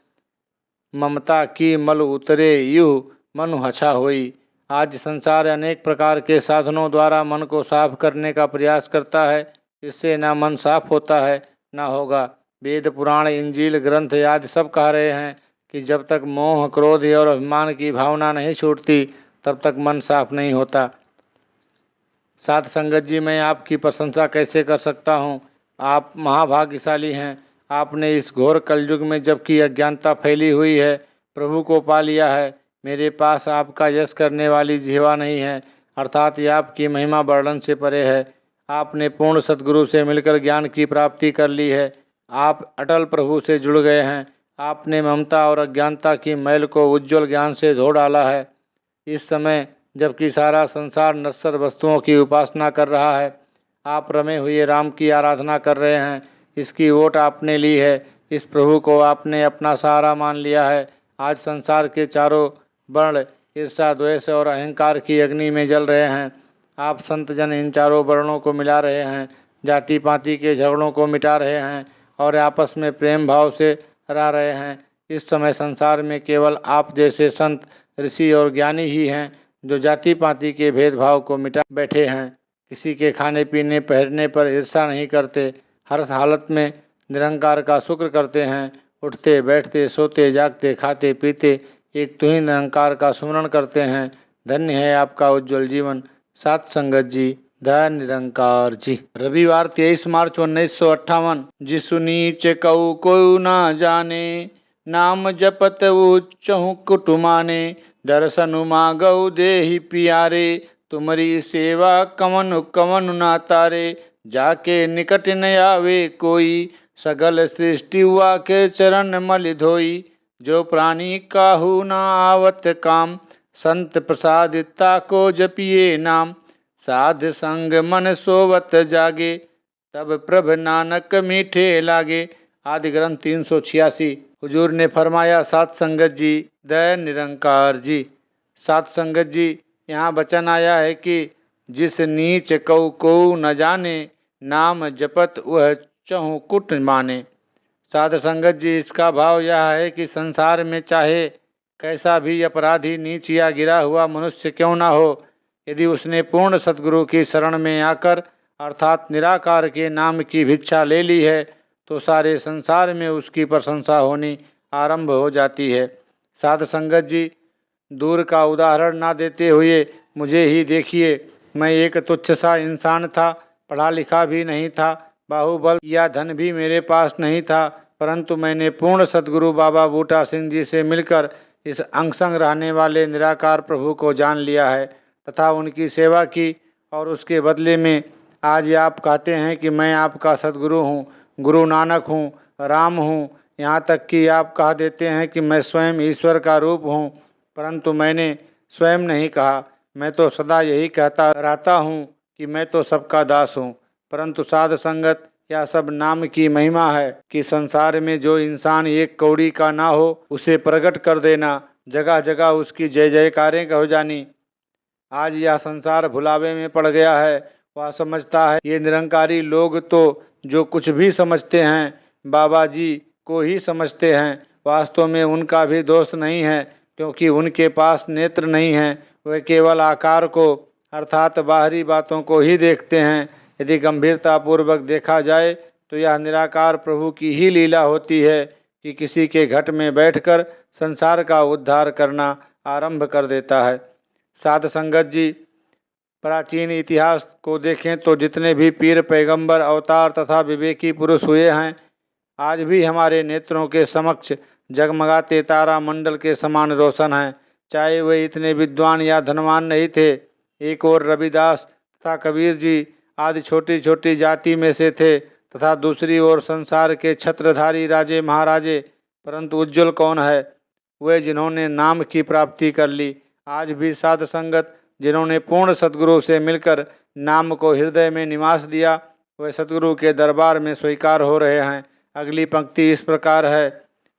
ममता की मल उतरे यूँ मनु हछा होई। आज संसार अनेक प्रकार के साधनों द्वारा मन को साफ करने का प्रयास करता है, इससे ना मन साफ होता है ना होगा। वेद पुराण इंजील ग्रंथ आदि सब कह रहे हैं कि जब तक मोह क्रोध और अभिमान की भावना नहीं छूटती तब तक मन साफ नहीं होता। साध संगत जी, मैं आपकी प्रशंसा कैसे कर सकता हूँ। आप महाभाग्यशाली हैं। आपने इस घोर कलयुग में जबकि अज्ञानता फैली हुई है, प्रभु को पा लिया है। मेरे पास आपका यश करने वाली जिह्वा नहीं है, अर्थात ये आपकी महिमा वर्णन से परे है। आपने पूर्ण सद्गुरु से मिलकर ज्ञान की प्राप्ति कर ली है। आप अटल प्रभु से जुड़ गए हैं। आपने ममता और अज्ञानता की मैल को उज्ज्वल ज्ञान से धो डाला है। इस समय जबकि सारा संसार नश्वर वस्तुओं की उपासना कर रहा है, आप रमे हुए राम की आराधना कर रहे हैं, इसकी वोट आपने ली है, इस प्रभु को आपने अपना सहारा मान लिया है। आज संसार के चारों वर्ण ईर्ष्या, द्वेष और अहंकार की अग्नि में जल रहे हैं। आप संत जन इन चारों वर्णों को मिला रहे हैं, जाति पाति के झगड़ों को मिटा रहे हैं और आपस में प्रेम भाव से रह रहे हैं। इस समय संसार में केवल आप जैसे संत, ऋषि और ज्ञानी ही हैं जो जाति पाति के भेदभाव को मिटा बैठे हैं। किसी के खाने पीने पहनने पर ईर्ष्या नहीं करते, हर हालत में निरंकार का शुक्र करते हैं। उठते बैठते सोते जागते खाते पीते एक तू ही निरंकार का सुमरण करते हैं। धन्य है आपका उज्जवल जीवन। सात संगत जी, धन्य निरंकार जी। रविवार 23 मार्च 1958। जिसु नीच कऊ को ना जाने, नाम जपत उच्चहु कुटुमाने। दर्शन मागऊ देहि पियारे, तुमरी सेवा कवन कवन ना तारे। जाके निकट न आवे कोई, सगल सृष्टि हुआ के चरण मल धोई। जो प्राणी काहू ना आवत काम, संत प्रसादिता को जपिए नाम। साध संग मन सोवत जागे, तब प्रभ नानक मीठे लागे। आदि ग्रंथ 386। हुजूर ने फरमाया, सात संगत जी, दया निरंकार जी। सात संगत जी, यहाँ वचन आया है कि जिस नीच कऊ को न जाने, नाम जपत वह चहु कुट माने। साध संगत जी, इसका भाव यह है कि संसार में चाहे कैसा भी अपराधी, नीच या गिरा हुआ मनुष्य क्यों ना हो, यदि उसने पूर्ण सतगुरु की शरण में आकर अर्थात निराकार के नाम की भिक्षा ले ली है तो सारे संसार में उसकी प्रशंसा होनी आरंभ हो जाती है। साध संगत जी, दूर का उदाहरण ना देते हुए मुझे ही देखिए। मैं एक तुच्छ सा इंसान था, पढ़ा लिखा भी नहीं था, बाहुबल या धन भी मेरे पास नहीं था, परंतु मैंने पूर्ण सतगुरु बाबा बूटा सिंह जी से मिलकर इस अंग संग रहने वाले निराकार प्रभु को जान लिया है तथा उनकी सेवा की, और उसके बदले में आज आप कहते हैं कि मैं आपका सतगुरु हूँ, गुरु नानक हूँ, राम हूँ, यहाँ तक कि आप कह देते हैं कि मैं स्वयं ईश्वर का रूप हूँ। परंतु मैंने स्वयं नहीं कहा, मैं तो सदा यही कहता रहता हूँ कि मैं तो सबका दास हूँ। परंतु साध संगत, यह सब नाम की महिमा है कि संसार में जो इंसान एक कौड़ी का ना हो उसे प्रकट कर देना, जगह जगह उसकी जय जयकारें हो जानी। आज यह संसार भुलावे में पड़ गया है। वह समझता है ये निरंकारी लोग तो जो कुछ भी समझते हैं बाबा जी को ही समझते हैं। वास्तव में उनका भी दोष नहीं है, क्योंकि उनके पास नेत्र नहीं है। वे केवल आकार को अर्थात बाहरी बातों को ही देखते हैं। यदि गंभीरता पूर्वक देखा जाए तो यह निराकार प्रभु की ही लीला होती है कि किसी के घट में बैठकर संसार का उद्धार करना आरंभ कर देता है। साध संगत जी, प्राचीन इतिहास को देखें तो जितने भी पीर, पैगंबर, अवतार तथा विवेकी पुरुष हुए हैं, आज भी हमारे नेत्रों के समक्ष जगमगाते तारा मंडल के समान रोशन हैं। चाहे वे इतने विद्वान या धनवान नहीं थे। एक और रविदास तथा कबीर जी आदि छोटी छोटी जाति में से थे तथा दूसरी ओर संसार के छत्रधारी राजे महाराजे। परंतु उज्जवल कौन है? वे जिन्होंने नाम की प्राप्ति कर ली। आज भी साध संगत जिन्होंने पूर्ण सद्गुरु से मिलकर नाम को हृदय में निवास दिया, वे सद्गुरु के दरबार में स्वीकार हो रहे हैं। अगली पंक्ति इस प्रकार है,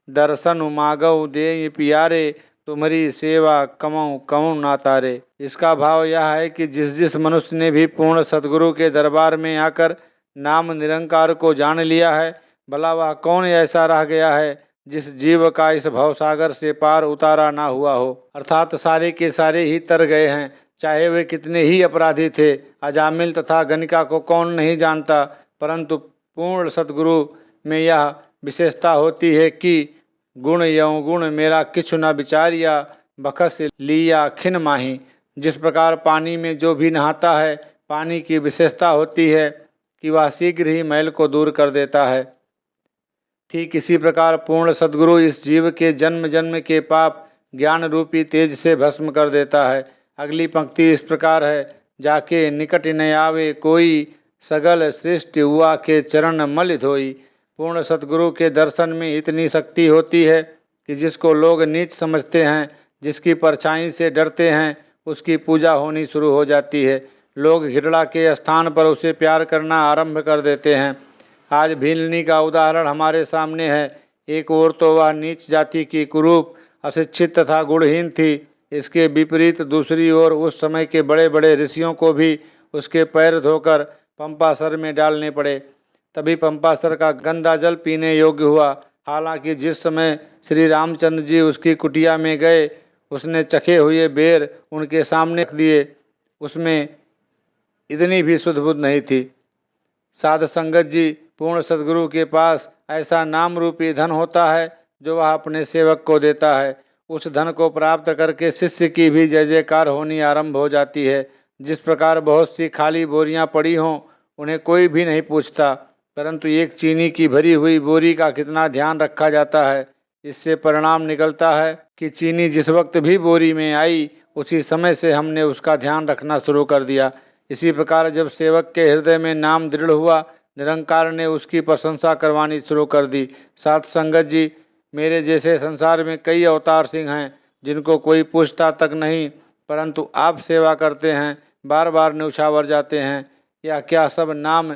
दर्शन मागऊ दे पियारे, तुम्हारी सेवा कमऊ कमऊ ना तारे। इसका भाव यह है कि जिस जिस मनुष्य ने भी पूर्ण सद्गुरु के दरबार में आकर नाम निरंकार को जान लिया है, भला वह कौन ऐसा रह गया है जिस जीव का इस भवसागर से पार उतारा ना हुआ हो। अर्थात सारे के सारे ही तर गए हैं, चाहे वे कितने ही अपराधी थे। अजामिल तथा गणिका को कौन नहीं जानता, परंतु पूर्ण सद्गुरु में यह विशेषता होती है कि गुण यौं गुण मेरा किछु न विचारिया, बखस लिया खिन माही। जिस प्रकार पानी में जो भी नहाता है, पानी की विशेषता होती है कि वह शीघ्र ही मैल को दूर कर देता है, ठीक इसी प्रकार पूर्ण सद्गुरु इस जीव के जन्म जन्म के पाप ज्ञान रूपी तेज से भस्म कर देता है। अगली पंक्ति इस प्रकार है, जाके निकट न आवे कोई, सगल सृष्टि हुआ के चरण मल धोई। पूर्ण सद्गुरु के दर्शन में इतनी शक्ति होती है कि जिसको लोग नीच समझते हैं, जिसकी परछाई से डरते हैं, उसकी पूजा होनी शुरू हो जाती है। लोग घृणा के स्थान पर उसे प्यार करना आरंभ कर देते हैं। आज भीलनी का उदाहरण हमारे सामने है। एक ओर तो वह नीच जाति की कुरूप, अशिक्षित तथा गुणहीन थी। इसके विपरीत दूसरी ओर उस समय के बड़े बड़े ऋषियों को भी उसके पैर धोकर पंपासर में डालने पड़े, तभी पंपासर का गंदा जल पीने योग्य हुआ। हालांकि जिस समय श्री रामचंद्र जी उसकी कुटिया में गए, उसने चखे हुए बेर उनके सामने रख दिए। उसमें इतनी भी सुध बुध नहीं थी। साध संगत जी, पूर्ण सद्गुरु के पास ऐसा नाम रूपी धन होता है जो वह अपने सेवक को देता है। उस धन को प्राप्त करके शिष्य की भी जय जयकार होनी आरंभ हो जाती है। जिस प्रकार बहुत सी खाली बोरियां पड़ी हों, उन्हें कोई भी नहीं पूछता, परंतु एक चीनी की भरी हुई बोरी का कितना ध्यान रखा जाता है। इससे परिणाम निकलता है कि चीनी जिस वक्त भी बोरी में आई, उसी समय से हमने उसका ध्यान रखना शुरू कर दिया। इसी प्रकार जब सेवक के हृदय में नाम दृढ़ हुआ, निरंकार ने उसकी प्रशंसा करवानी शुरू कर दी। साथ संगत जी, मेरे जैसे संसार में कई अवतार सिंह हैं जिनको कोई पूछता तक नहीं, परंतु आप सेवा करते हैं, बार बार न्यौछावर जाते हैं। यह क्या सब नाम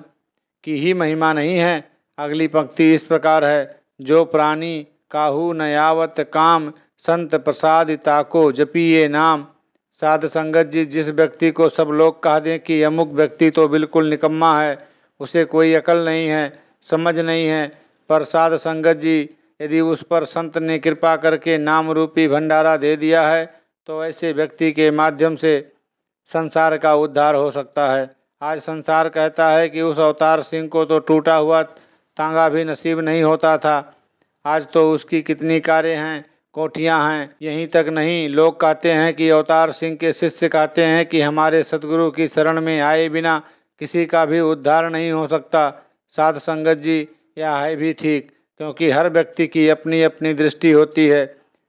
की ही महिमा नहीं है? अगली पंक्ति इस प्रकार है, जो प्राणी काहू न यावत काम, संत प्रसाद ताको जपिए नाम। साध संगत जी, जिस व्यक्ति को सब लोग कह दें कि अमुक व्यक्ति तो बिल्कुल निकम्मा है, उसे कोई अकल नहीं है, समझ नहीं है, पर साध संगत जी, यदि उस पर संत ने कृपा करके नाम रूपी भंडारा दे दिया है, तो ऐसे व्यक्ति के माध्यम से संसार का उद्धार हो सकता है। आज संसार कहता है कि उस अवतार सिंह को तो टूटा हुआ तांगा भी नसीब नहीं होता था। आज तो उसकी कितनी कारें हैं, कोठियां हैं। यहीं तक नहीं, लोग कहते हैं कि अवतार सिंह के शिष्य कहते हैं कि हमारे सतगुरु की शरण में आए बिना किसी का भी उद्धार नहीं हो सकता। साध संगत जी, यह है भी ठीक, क्योंकि हर व्यक्ति की अपनी अपनी दृष्टि होती है।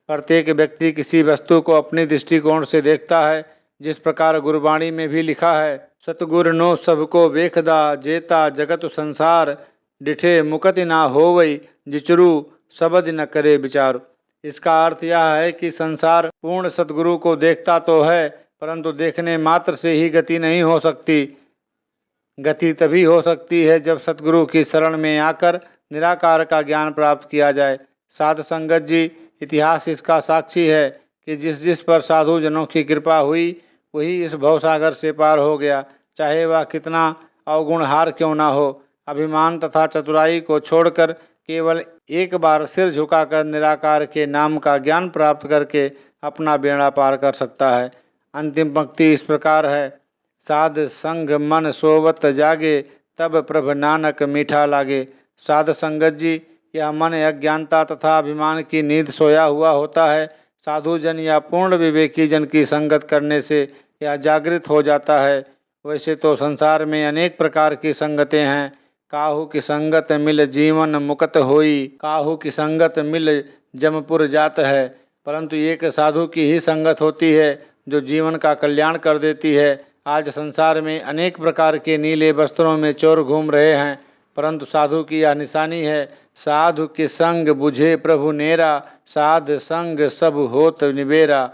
प्रत्येक व्यक्ति किसी वस्तु को अपनी दृष्टिकोण से देखता है। जिस प्रकार गुरबाणी में भी लिखा है, सतगुर नो सबको वेखदा, जेता जगत संसार, डिठे मुकति ना होवई, जिचरू शब्द न करे विचार। इसका अर्थ यह है कि संसार पूर्ण सतगुरु को देखता तो है, परंतु देखने मात्र से ही गति नहीं हो सकती। गति तभी हो सकती है जब सतगुरु की शरण में आकर निराकार का ज्ञान प्राप्त किया जाए। साध संगत जी, इतिहास इसका साक्षी है कि जिस जिस पर साधु जनों की कृपा हुई, वही इस भवसागर से पार हो गया, चाहे वह कितना अवगुणहार क्यों ना हो। अभिमान तथा चतुराई को छोड़कर केवल एक बार सिर झुकाकर निराकार के नाम का ज्ञान प्राप्त करके अपना बेड़ा पार कर सकता है। अंतिम पंक्ति इस प्रकार है, साध संग मन सोवत जागे, तब प्रभ नानक मीठा लागे। साध संगत जी, यह मन अज्ञानता तथा अभिमान की नींद सोया हुआ होता है। साधु जन या पूर्ण विवेकी जन की संगत करने से यह जागृत हो जाता है। वैसे तो संसार में अनेक प्रकार की संगतें हैं। काहू की संगत मिल जीवन मुक्त होई, काहू की संगत मिल जमपुर जात है, परंतु एक साधु की ही संगत होती है जो जीवन का कल्याण कर देती है। आज संसार में अनेक प्रकार के नीले वस्त्रों में चोर घूम रहे हैं, परंतु साधु की यह निशानी है, साधु के संग बुझे प्रभु नेरा, साध संग सब होत निबेरा।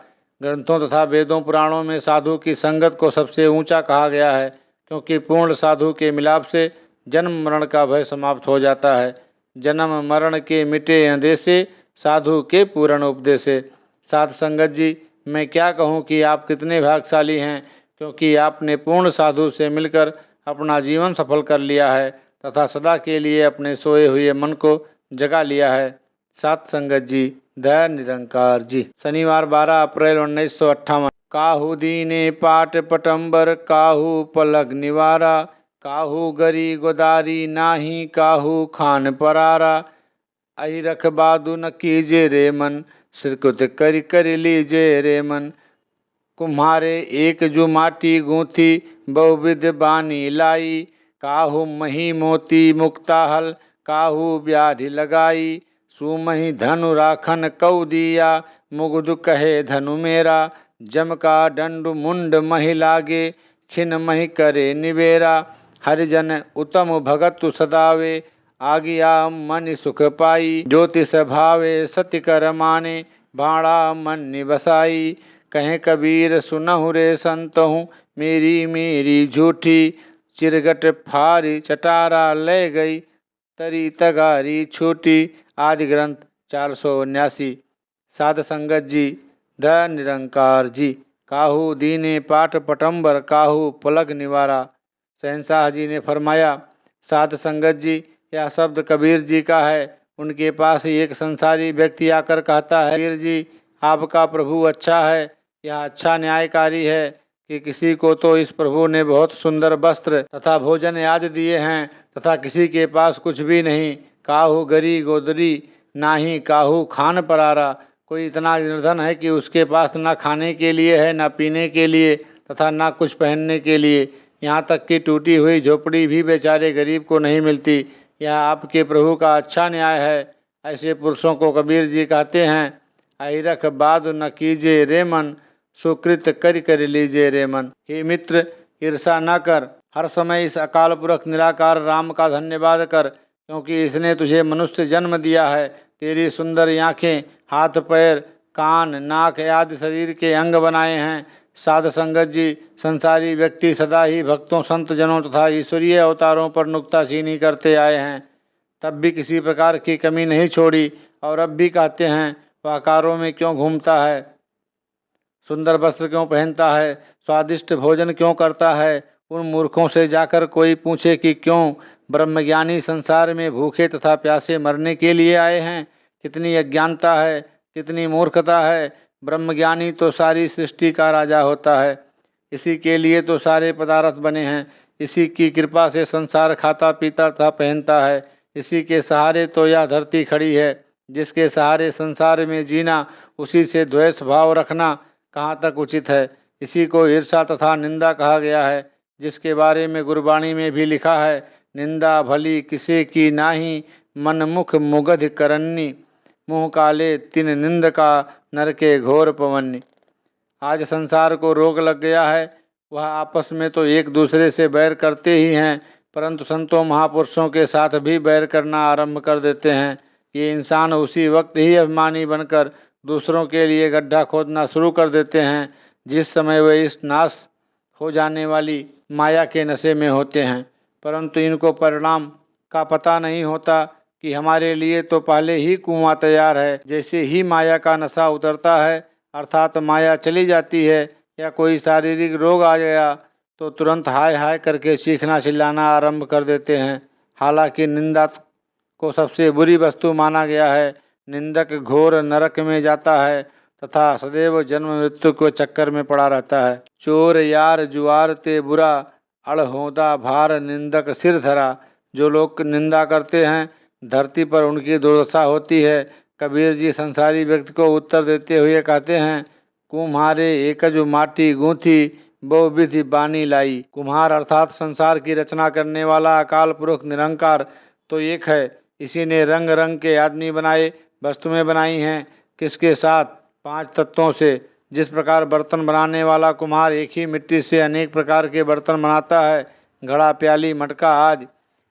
ग्रंथों तथा वेदों पुराणों में साधु की संगत को सबसे ऊंचा कहा गया है, क्योंकि पूर्ण साधु के मिलाप से जन्म मरण का भय समाप्त हो जाता है। जन्म मरण के मिटे अंदेशे, साधु के पूर्ण उपदेशे। साध संगत जी, मैं क्या कहूँ कि आप कितने भाग्यशाली हैं, क्योंकि आपने पूर्ण साधु से मिलकर अपना जीवन सफल कर लिया है तथा सदा के लिए अपने सोए हुए मन को जगा लिया है। साध संगत जी, दया निरंकार जी। शनिवार 12 अप्रैल 1958। काहू दीने पाट पटंबर, काहू पलग निवारा, काहू गरी गोदारी नाही, काहू खान परारा। अहि रख बादू न कीजे रे मन, सिरकुत कर कर लीजे रे मन। कुम्हारे एक जो माटी गूंथी, बहुविध बानी लाई, काहू मही मोती मुक्ता हल, काहू व्याधि लगाई। सुमहि धनु राखन कौ दिया, मुगुद कहे धनु मेरा। जम का दंड मुंड महि लागे, खिन महि करे निबेरा। हरिजन उत्तम भगत सदावे, आगिया मन सुख पाई। ज्योतिष भावे सत्य कर माने, भाड़ा मन निबसाई। कहें कबीर सुनहु रे संतहूँ, मेरी मेरी झूठी, चिरगट फारी चटारा ले गई, तरी तगारी छूटी। आदि ग्रंथ 479। साध संगत जी, ध निरंकार जी, काहू दीने पाठ पटंबर, काहू पलक निवारा। शहनशाह जी ने फरमाया, साध संगत जी, यह शब्द कबीर जी का है। उनके पास एक संसारी व्यक्ति आकर कहता है, कबीर जी आपका प्रभु अच्छा है, यह अच्छा न्यायकारी है कि किसी को तो इस प्रभु ने बहुत सुंदर वस्त्र तथा भोजन आदि दिए हैं, तथा किसी के पास कुछ भी नहीं। काहू गरी गोदरी नाही, काहू खान परारा। कोई इतना निर्धन है कि उसके पास ना खाने के लिए है, ना पीने के लिए, तथा ना कुछ पहनने के लिए। यहाँ तक कि टूटी हुई झोपड़ी भी बेचारे गरीब को नहीं मिलती। यह आपके प्रभु का अच्छा न्याय है। ऐसे पुरुषों को कबीर जी कहते हैं, अहिरख बाद न कीजिए रे मन, सुकृत कर लीजिए रे मन। हे मित्र, ईर्षा न कर, हर समय इस अकाल पुरख निराकार राम का धन्यवाद कर, क्योंकि इसने तुझे मनुष्य जन्म दिया है। तेरी सुंदर आँखें, हाथ पैर, कान, नाक आदि शरीर के अंग बनाए हैं। साध संगत जी, संसारी व्यक्ति सदा ही भक्तों, संत जनों तथा ईश्वरीय अवतारों पर नुक्ताचीनी करते आए हैं, तब भी किसी प्रकार की कमी नहीं छोड़ी। और अब भी कहते हैं, वह कारों में क्यों घूमता है, सुंदर वस्त्र क्यों पहनता है, स्वादिष्ट भोजन क्यों करता है। उन मूर्खों से जाकर कोई पूछे कि क्यों ब्रह्मज्ञानी संसार में भूखे तथा प्यासे मरने के लिए आए हैं। कितनी अज्ञानता है, कितनी मूर्खता है। ब्रह्मज्ञानी तो सारी सृष्टि का राजा होता है, इसी के लिए तो सारे पदार्थ बने हैं। इसी की कृपा से संसार खाता पीता तथा पहनता है। इसी के सहारे तो यह धरती खड़ी है। जिसके सहारे संसार में जीना, उसी से द्वेष भाव रखना कहाँ तक उचित है। इसी को ईर्षा तथा निंदा कहा गया है, जिसके बारे में गुरबाणी में भी लिखा है, निंदा भली किसे की नाही, मन मुख मुगध करन्नी, मुँह काले तिन निंद का, नर के घोर पवन्नी। आज संसार को रोग लग गया है। वह आपस में तो एक दूसरे से बैर करते ही हैं, परंतु संतों महापुरुषों के साथ भी बैर करना आरंभ कर देते हैं। ये इंसान उसी वक्त ही अभिमानी बनकर दूसरों के लिए गड्ढा खोदना शुरू कर देते हैं, जिस समय वे इस नाश हो जाने वाली माया के नशे में होते हैं। परंतु इनको परिणाम का पता नहीं होता कि हमारे लिए तो पहले ही कुआं तैयार है। जैसे ही माया का नशा उतरता है, अर्थात माया चली जाती है, या कोई शारीरिक रोग आ गया, तो तुरंत हाय हाय करके चीखना चिल्लाना आरंभ कर देते हैं। हालांकि निंदा को सबसे बुरी वस्तु माना गया है। निंदक घोर नरक में जाता है तथा सदैव जन्म मृत्यु के चक्कर में पड़ा रहता है। चोर यार जुआर ते बुरा, अड़होदा भार निंदक सिर धरा। जो लोग निंदा करते हैं, धरती पर उनकी दुर्दशा होती है। कबीर जी संसारी व्यक्ति को उत्तर देते हुए कहते हैं, कुम्हारे एकजु माटी गूंथी, बहु विधि बानी लाई। कुम्हार अर्थात संसार की रचना करने वाला अकाल पुरुष निरंकार तो एक है। इसी ने रंग रंग के आदमी बनाए, वस्तुएं बनाई हैं। किसके साथ? 5 तत्वों से। जिस प्रकार बर्तन बनाने वाला कुम्हार एक ही मिट्टी से अनेक प्रकार के बर्तन बनाता है, घड़ा, प्याली, मटका आदि,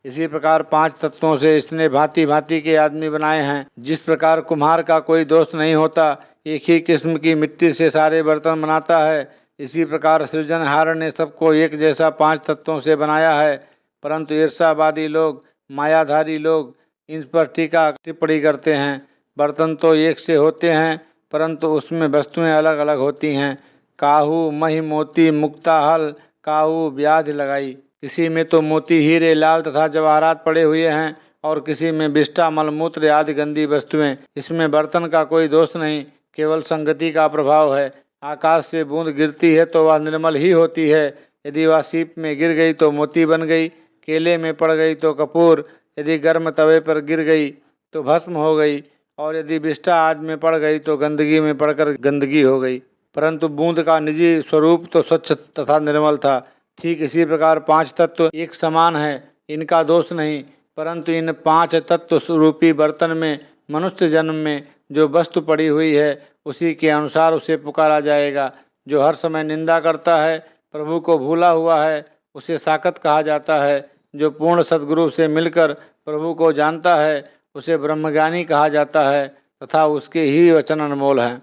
इसी प्रकार 5 तत्वों से इसने भांति भांति के आदमी बनाए हैं। जिस प्रकार कुम्हार का कोई दोष नहीं होता, एक ही किस्म की मिट्टी से सारे बर्तन बनाता है, इसी प्रकार सृजनहार ने सबको एक जैसा 5 तत्वों से बनाया है। परंतु ईर्षावादी लोग, मायाधारी लोग इन पर टीका टिप्पणी करते हैं। बर्तन तो एक से होते हैं, परंतु उसमें वस्तुएं अलग अलग होती हैं। काहू मही मोती मुक्ता हल, काहू व्याधि लगाई। किसी में तो मोती हीरे लाल तथा जवाहरात पड़े हुए हैं, और किसी में विष्ठा मलमूत्र आदि गंदी वस्तुएं। इसमें बर्तन का कोई दोष नहीं, केवल संगति का प्रभाव है। आकाश से बूंद गिरती है तो वह निर्मल ही होती है। यदि वह सीप में गिर गई तो मोती बन गई, केले में पड़ गई तो कपूर, यदि गर्म तवे पर गिर गई तो भस्म हो गई, और यदि विष्ठा आदि में पड़ गई तो गंदगी में पड़कर गंदगी हो गई। परंतु बूंद का निजी स्वरूप तो स्वच्छ तथा निर्मल था। ठीक इसी प्रकार 5 तत्व एक समान है, इनका दोष नहीं, परंतु इन 5 तत्व स्वरूपी बर्तन में मनुष्य जन्म में जो वस्तु पड़ी हुई है, उसी के अनुसार उसे पुकारा जाएगा। जो हर समय निंदा करता है, प्रभु को भूला हुआ है, उसे साकत कहा जाता है। जो पूर्ण सद्गुरु से मिलकर प्रभु को जानता है, उसे ब्रह्मज्ञानी कहा जाता है, तथा उसके ही वचन अनमोल हैं।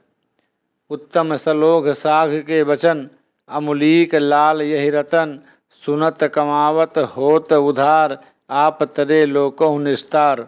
उत्तम सलोघ साघ के वचन, अमुलीक लाल यही रतन, सुनत कमावत होत उधार, आप तरे लोकहु निस्तार।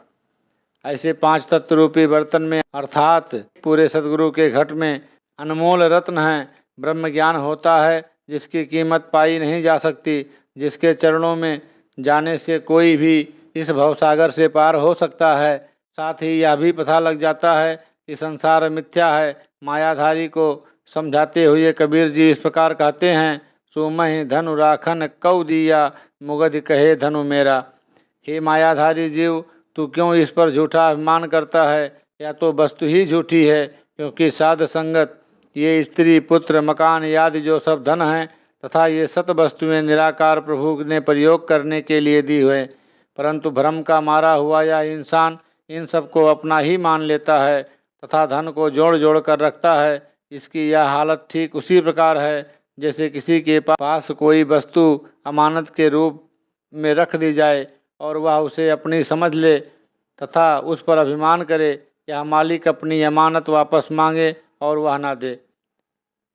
ऐसे 5 तत्व रूपी बर्तन में अर्थात पूरे सदगुरु के घट में अनमोल रत्न हैं। ब्रह्म ज्ञान होता है जिसकी कीमत पाई नहीं जा सकती, जिसके चरणों में जाने से कोई भी इस भवसागर से पार हो सकता है। साथ ही यह भी पता लग जाता है कि संसार मिथ्या है। मायाधारी को समझाते हुए कबीर जी इस प्रकार कहते हैं, सुमहि धनु राखन कौ दिया, मुगध कहे धनु मेरा। हे मायाधारी जीव, तू क्यों इस पर झूठा अभिमान करता है? या तो वस्तु ही झूठी है, क्योंकि साध संगत ये स्त्री पुत्र मकान आदि जो सब धन हैं तथा ये सत वस्तुएं निराकार प्रभु ने प्रयोग करने के लिए दी हुए, परंतु भ्रम का मारा हुआ यह इंसान इन सबको अपना ही मान लेता है तथा धन को जोड़ जोड़ कर रखता है। इसकी यह हालत ठीक उसी प्रकार है जैसे किसी के पास कोई वस्तु अमानत के रूप में रख दी जाए और वह उसे अपनी समझ ले तथा उस पर अभिमान करे, या मालिक अपनी अमानत वापस मांगे और वह ना दे,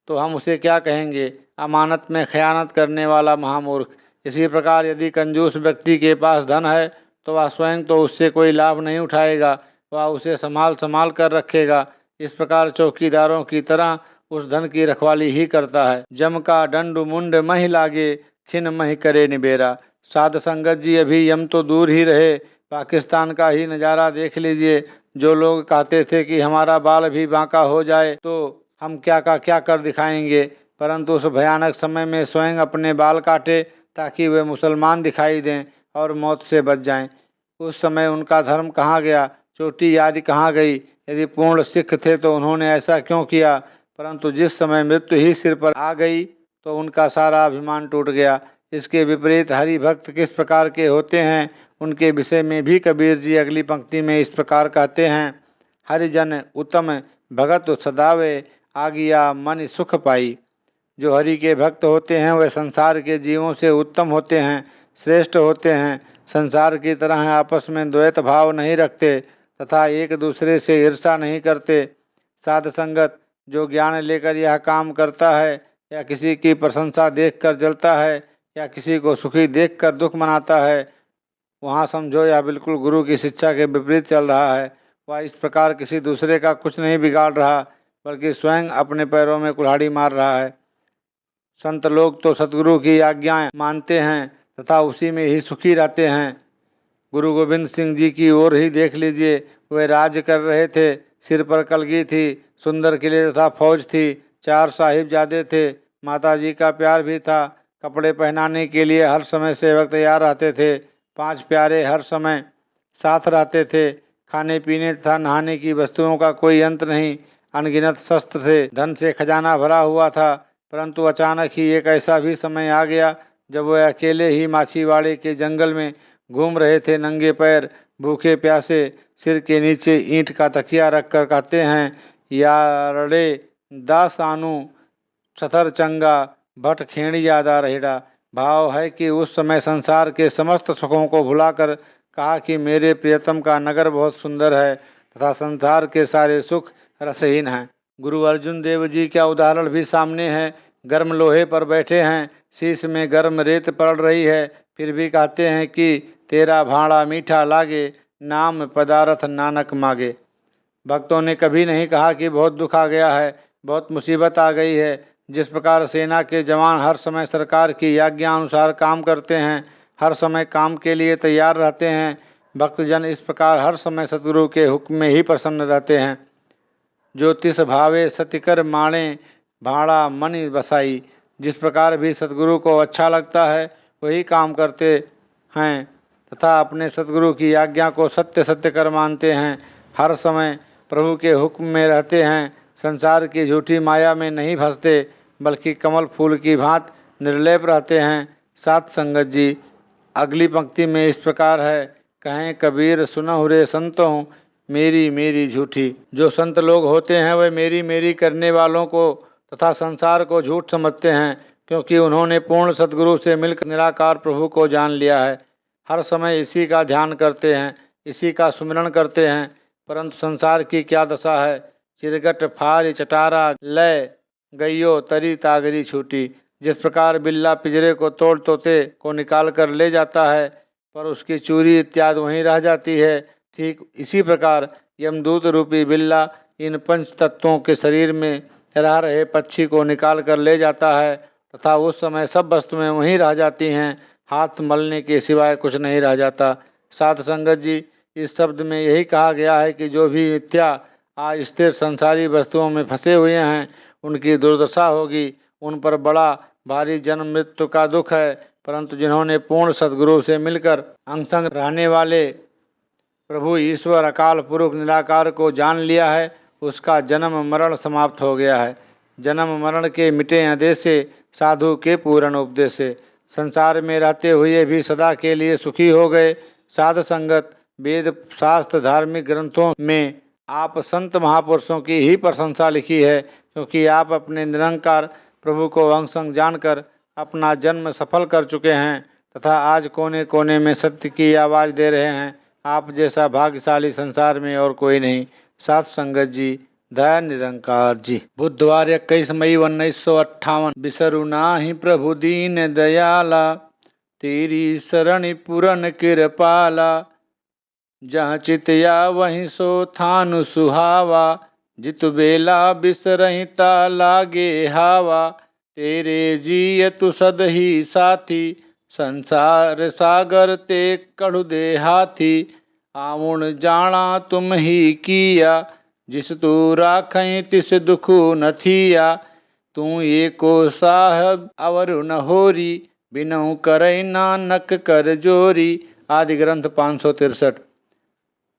तो हम उसे क्या कहेंगे? अमानत में खयानत करने वाला महामूर्ख। इसी प्रकार यदि कंजूस व्यक्ति के पास धन है तो वह स्वयं तो उससे कोई लाभ नहीं उठाएगा, वह उसे संभाल कर रखेगा। इस प्रकार चौकीदारों की तरह उस धन की रखवाली ही करता है। जम का दंड मुंड महि लागे, खिन महि करे निबेरा। साध संगत जी, अभी यम तो दूर ही रहे, पाकिस्तान का ही नज़ारा देख लीजिए। जो लोग कहते थे कि हमारा बाल भी बांका हो जाए तो हम क्या का क्या कर दिखाएंगे, परंतु उस भयानक समय में स्वयं अपने बाल काटे ताकि वे मुसलमान दिखाई दें और मौत से बच जाएं। उस समय उनका धर्म कहाँ गया, चोटी आदि कहाँ गई? यदि पूर्ण सिख थे तो उन्होंने ऐसा क्यों किया? परंतु जिस समय मृत्यु ही सिर पर आ गई तो उनका सारा अभिमान टूट गया। इसके विपरीत हरि भक्त किस प्रकार के होते हैं, उनके विषय में भी कबीर जी अगली पंक्ति में इस प्रकार कहते हैं, हरिजन उत्तम भगत सदावे, आगिया मन सुख पाई। जो हरि के भक्त होते हैं वे संसार के जीवों से उत्तम होते हैं, श्रेष्ठ होते हैं। संसार की तरह आपस में द्वैत भाव नहीं रखते तथा एक दूसरे से ईर्षा नहीं करते। साध संगत जो ज्ञान लेकर यह काम करता है, या किसी की प्रशंसा देखकर जलता है, या किसी को सुखी देखकर दुख मनाता है, वहाँ समझो यह बिल्कुल गुरु की शिक्षा के विपरीत चल रहा है। वह इस प्रकार किसी दूसरे का कुछ नहीं बिगाड़ रहा, बल्कि स्वयं अपने पैरों में कुल्हाड़ी मार रहा है। संत लोग तो सतगुरु की आज्ञाएं मानते हैं तथा उसी में ही सुखी रहते हैं। गुरु गोविंद सिंह जी की ओर ही देख लीजिए, वे राज्य कर रहे थे, सिर पर कलगी थी, सुंदर किले तथा फौज थी, 4 साहिबजादे थे, माता जी का प्यार भी था, कपड़े पहनाने के लिए हर समय सेवक तैयार रहते थे, 5 प्यारे हर समय साथ रहते थे, खाने पीने तथा नहाने की वस्तुओं का कोई अंत नहीं, अनगिनत शस्त्र थे, धन से खजाना भरा हुआ था। परंतु अचानक ही एक ऐसा भी समय आ गया जब वह अकेले ही माछीवाड़े के जंगल में घूम रहे थे, नंगे पैर, भूखे प्यासे, सिर के नीचे ईंट का तकिया रखकर कहते हैं, यारड़े दास आनू सथर चंगा भट खेड़ी यादा रहेड़ा। भाव है कि उस समय संसार के समस्त सुखों को भुलाकर कहा कि मेरे प्रियतम का नगर बहुत सुंदर है तथा संसार के सारे सुख रसहीन हैं। गुरु अर्जुन देव जी का उदाहरण भी सामने है। गर्म लोहे पर बैठे हैं, शीश में गर्म रेत पड़ रही है, फिर भी कहते हैं कि तेरा भाड़ा मीठा लागे, नाम पदारथ नानक मागे। भक्तों ने कभी नहीं कहा कि बहुत दुख आ गया है, बहुत मुसीबत आ गई है। जिस प्रकार सेना के जवान हर समय सरकार की आज्ञा अनुसार काम करते हैं, हर समय काम के लिए तैयार रहते हैं, भक्तजन इस प्रकार हर समय सतगुरु के हुक्म में ही प्रसन्न रहते हैं। ज्योतिष भावे सतिकर माणे, भाड़ा मनि बसाई। जिस प्रकार भी सतगुरु को अच्छा लगता है वही काम करते हैं तथा अपने सतगुरु की आज्ञा को सत्य सत्य कर मानते हैं, हर समय प्रभु के हुक्म में रहते हैं, संसार की झूठी माया में नहीं फंसते, बल्कि कमल फूल की भांति निर्लेप रहते हैं। साथ संगत जी, अगली पंक्ति में इस प्रकार है, कहें कबीर सुनहु रे संतों, मेरी मेरी झूठी। जो संत लोग होते हैं वे मेरी मेरी करने वालों को तथा संसार को झूठ समझते हैं, क्योंकि उन्होंने पूर्ण सद्गुरु से मिलकर निराकार प्रभु को जान लिया है। हर समय इसी का ध्यान करते हैं, इसी का सुमिरन करते हैं, परंतु संसार की क्या दशा है। चिरगट फारी चटारा लय गइयो तरी तागरी छूटी। जिस प्रकार बिल्ला पिंजरे को तोड़ तोते को निकाल कर ले जाता है पर उसकी चूरी इत्यादि वहीं रह जाती है, ठीक इसी प्रकार यमदूत रूपी बिल्ला इन पंच तत्वों के शरीर में रह रहे पक्षी को निकाल कर ले जाता है तथा उस समय सब वस्तुएं वहीं रह जाती हैं, हाथ मलने के सिवाय कुछ नहीं रह जाता। साध संगत जी, इस शब्द में यही कहा गया है कि जो भी मिथ्या आज स्थिर संसारी वस्तुओं में फंसे हुए हैं उनकी दुर्दशा होगी, उन पर बड़ा भारी जन्म मृत्यु का दुख है। परंतु जिन्होंने पूर्ण सद्गुरु से मिलकर अंग संग रहने वाले प्रभु ईश्वर अकाल पुरुष निराकार को जान लिया है उसका जन्म मरण समाप्त हो गया है। जन्म मरण के मिटे आदेश से साधु के पूर्ण उपदेश से संसार में रहते हुए भी सदा के लिए सुखी हो गए। साध संगत वेद शास्त्र धार्मिक ग्रंथों में आप संत महापुरुषों की ही प्रशंसा लिखी है, क्योंकि आप अपने निरंकार प्रभु को अंग संग जानकर अपना जन्म सफल कर चुके हैं तथा आज कोने कोने में सत्य की आवाज़ दे रहे हैं। आप जैसा भाग्यशाली संसार में और कोई नहीं। साध संगत जी, दया निरंकार जी। बुधवार 21 मई 1958। बिसरु नाहि प्रभु दीन दयाला, तेरी शरण पूरन कृपाला। जहाँ चितया वहीं सो थानु सुहावा, जितु बेला बिसरहिता लागे हावा। तेरे जियतु सदही साथी, संसार सागर ते कड़ु दे हाथी। आउण जाना तुम ही किया, जिस तू राखई तिस दुखु न थिया। तू एको साहब अवरु न होरी, बिनऊ करई नानक कर जोरी। आदि ग्रंथ 563।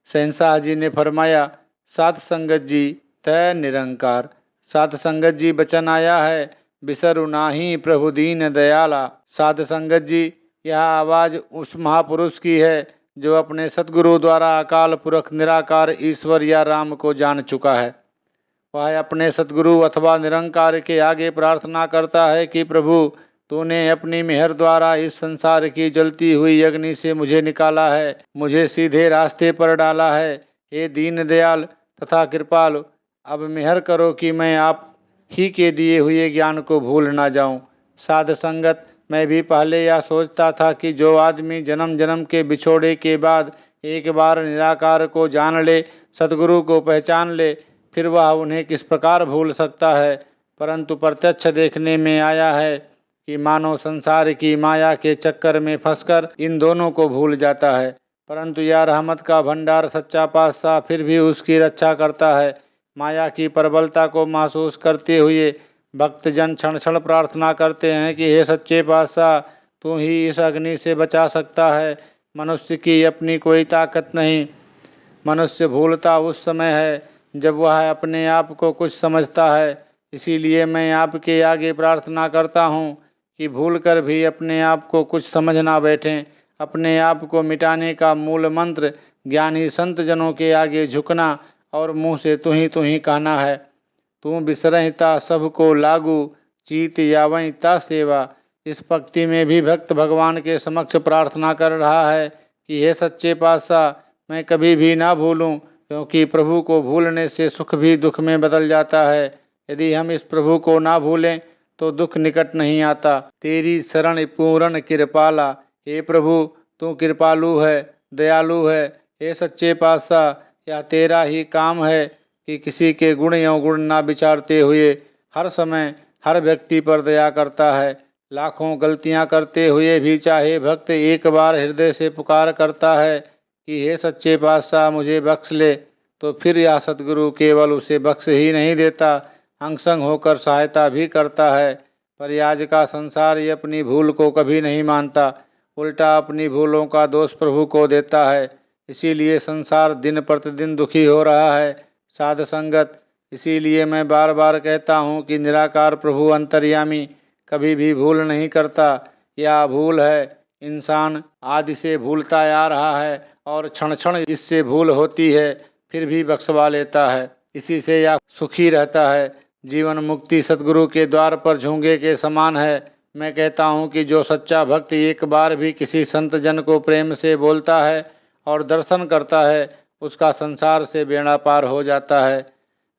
शहंशाह जी ने फरमाया, साध संगत जी तय निरंकार। साध संगत जी वचन आया है, बिसरु नाही प्रभु दीन दयाला। साध संगत जी, यह आवाज़ उस महापुरुष की है जो अपने सतगुरु द्वारा अकाल पुरख निराकार ईश्वर या राम को जान चुका है। वह अपने सतगुरु अथवा निरंकार के आगे प्रार्थना करता है कि प्रभु, तूने अपनी मेहर द्वारा इस संसार की जलती हुई अग्नि से मुझे निकाला है, मुझे सीधे रास्ते पर डाला है। हे दीन दयाल तथा कृपालु, अब मेहर करो कि मैं आप ही के दिए हुए ज्ञान को भूल ना जाऊं। साध संगत, मैं भी पहले यह सोचता था कि जो आदमी जन्म जन्म के बिछोड़े के बाद एक बार निराकार को जान ले, सतगुरु को पहचान ले, फिर वह उन्हें किस प्रकार भूल सकता है। परंतु प्रत्यक्ष देखने में आया है कि मानव संसार की माया के चक्कर में फंसकर इन दोनों को भूल जाता है। परंतु यह रहमत का भंडार सच्चा पातशाह फिर भी उसकी रक्षा करता है। माया की प्रबलता को महसूस करते हुए भक्तजन क्षण क्षण प्रार्थना करते हैं कि हे सच्चे पातशाह, तू ही इस अग्नि से बचा सकता है। मनुष्य की अपनी कोई ताकत नहीं। मनुष्य भूलता उस समय है जब वह अपने आप को कुछ समझता है। इसीलिए मैं आपके आगे प्रार्थना करता हूँ कि भूल कर भी अपने आप को कुछ समझ ना बैठें। अपने आप को मिटाने का मूल मंत्र ज्ञानी संत जनों के आगे झुकना और मुँह से तू ही कहना है। तू बिसरहिता सबको लागू, चीत यावहिता सेवा। इस पंक्ति में भी भक्त भगवान के समक्ष प्रार्थना कर रहा है कि हे सच्चे पातशाह, मैं कभी भी ना भूलूं, क्योंकि प्रभु को भूलने से सुख भी दुख में बदल जाता है। यदि हम इस प्रभु को ना भूलें तो दुख निकट नहीं आता। तेरी शरण पूर्ण कृपाला। हे प्रभु, तू कृपालु है, दयालु है। हे सच्चे पातशाह, यह तेरा ही काम है कि किसी के गुण या गुण ना विचारते हुए हर समय हर व्यक्ति पर दया करता है। लाखों गलतियां करते हुए भी चाहे भक्त एक बार हृदय से पुकार करता है कि हे सच्चे पातशाह मुझे बख्श ले, तो फिर यह सतगुरु केवल उसे बख्श ही नहीं देता, अंग संग होकर सहायता भी करता है। पर आज का संसार ये अपनी भूल को कभी नहीं मानता, उल्टा अपनी भूलों का दोष प्रभु को देता है। इसीलिए संसार दिन प्रतिदिन दुखी हो रहा है। साध संगत, इसीलिए मैं बार बार कहता हूँ कि निराकार प्रभु अंतर्यामी कभी भी भूल नहीं करता। यह भूल है, इंसान आदि से भूलता आ रहा है और क्षण क्षण इससे भूल होती है, फिर भी बख्शवा लेता है। इसी से यह सुखी रहता है। जीवन मुक्ति सतगुरु के द्वार पर झूंगे के समान है। मैं कहता हूँ कि जो सच्चा भक्त एक बार भी किसी संत जन को प्रेम से बोलता है और दर्शन करता है, उसका संसार से बेड़ा पार हो जाता है।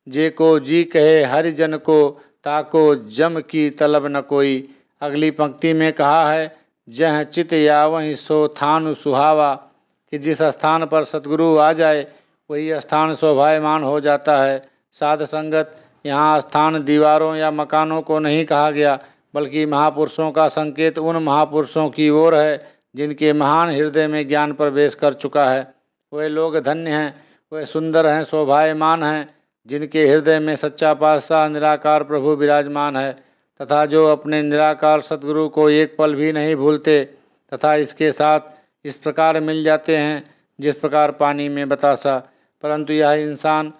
जे को जी कहे हरिजन को, ताको जम की तलब न कोई। अगली पंक्ति में कहा है, जह चित यावहीं सो थानु सुहावा, कि जिस स्थान पर सतगुरु आ जाए वही स्थान शोभायमान हो जाता है। साध संगत, यहाँ स्थान दीवारों या मकानों को नहीं कहा गया, बल्कि महापुरुषों का संकेत उन महापुरुषों की ओर है जिनके महान हृदय में ज्ञान प्रवेश कर चुका है। वे लोग धन्य हैं, वे सुंदर हैं, शोभायमान हैं, जिनके हृदय में सच्चा पातशाह निराकार प्रभु विराजमान है, तथा जो अपने निराकार सतगुरु को एक पल भी नहीं भूलते तथा इसके साथ इस प्रकार मिल जाते हैं जिस प्रकार पानी में बतासा। परंतु यह इंसान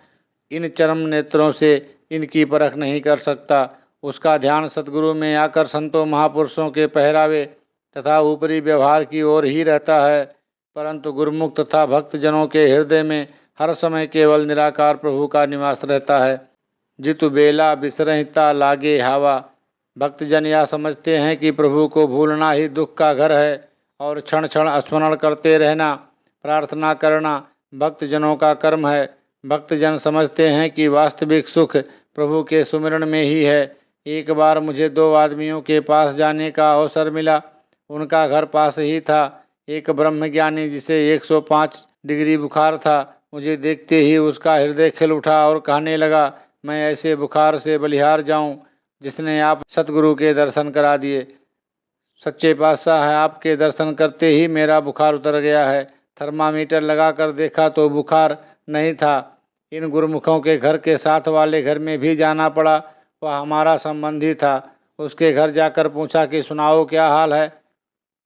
इन चरम नेत्रों से इनकी परख नहीं कर सकता। उसका ध्यान सतगुरु में आकर संतों महापुरुषों के पहरावे तथा ऊपरी व्यवहार की ओर ही रहता है, परंतु गुरुमुख तथा भक्तजनों के हृदय में हर समय केवल निराकार प्रभु का निवास रहता है। जितु बेला बिसरहिता लागे हावा। भक्तजन यह समझते हैं कि प्रभु को भूलना ही दुख का घर है और क्षण क्षण स्मरण करते रहना, प्रार्थना करना भक्तजनों का कर्म है। भक्तजन समझते हैं कि वास्तविक सुख प्रभु के सुमिरन में ही है। एक बार मुझे दो आदमियों के पास जाने का अवसर मिला। उनका घर पास ही था। एक ब्रह्मज्ञानी जिसे 105 डिग्री बुखार था, मुझे देखते ही उसका हृदय खिल उठा और कहने लगा, मैं ऐसे बुखार से बलिहार जाऊं जिसने आप सतगुरु के दर्शन करा दिए। सच्चे पातशाह है, आपके दर्शन करते ही मेरा बुखार उतर गया है। थर्मामीटर लगा कर देखा तो बुखार नहीं था। इन गुरुमुखों के घर के साथ वाले घर में भी जाना पड़ा, वह हमारा संबंधी था। उसके घर जाकर पूछा कि सुनाओ क्या हाल है।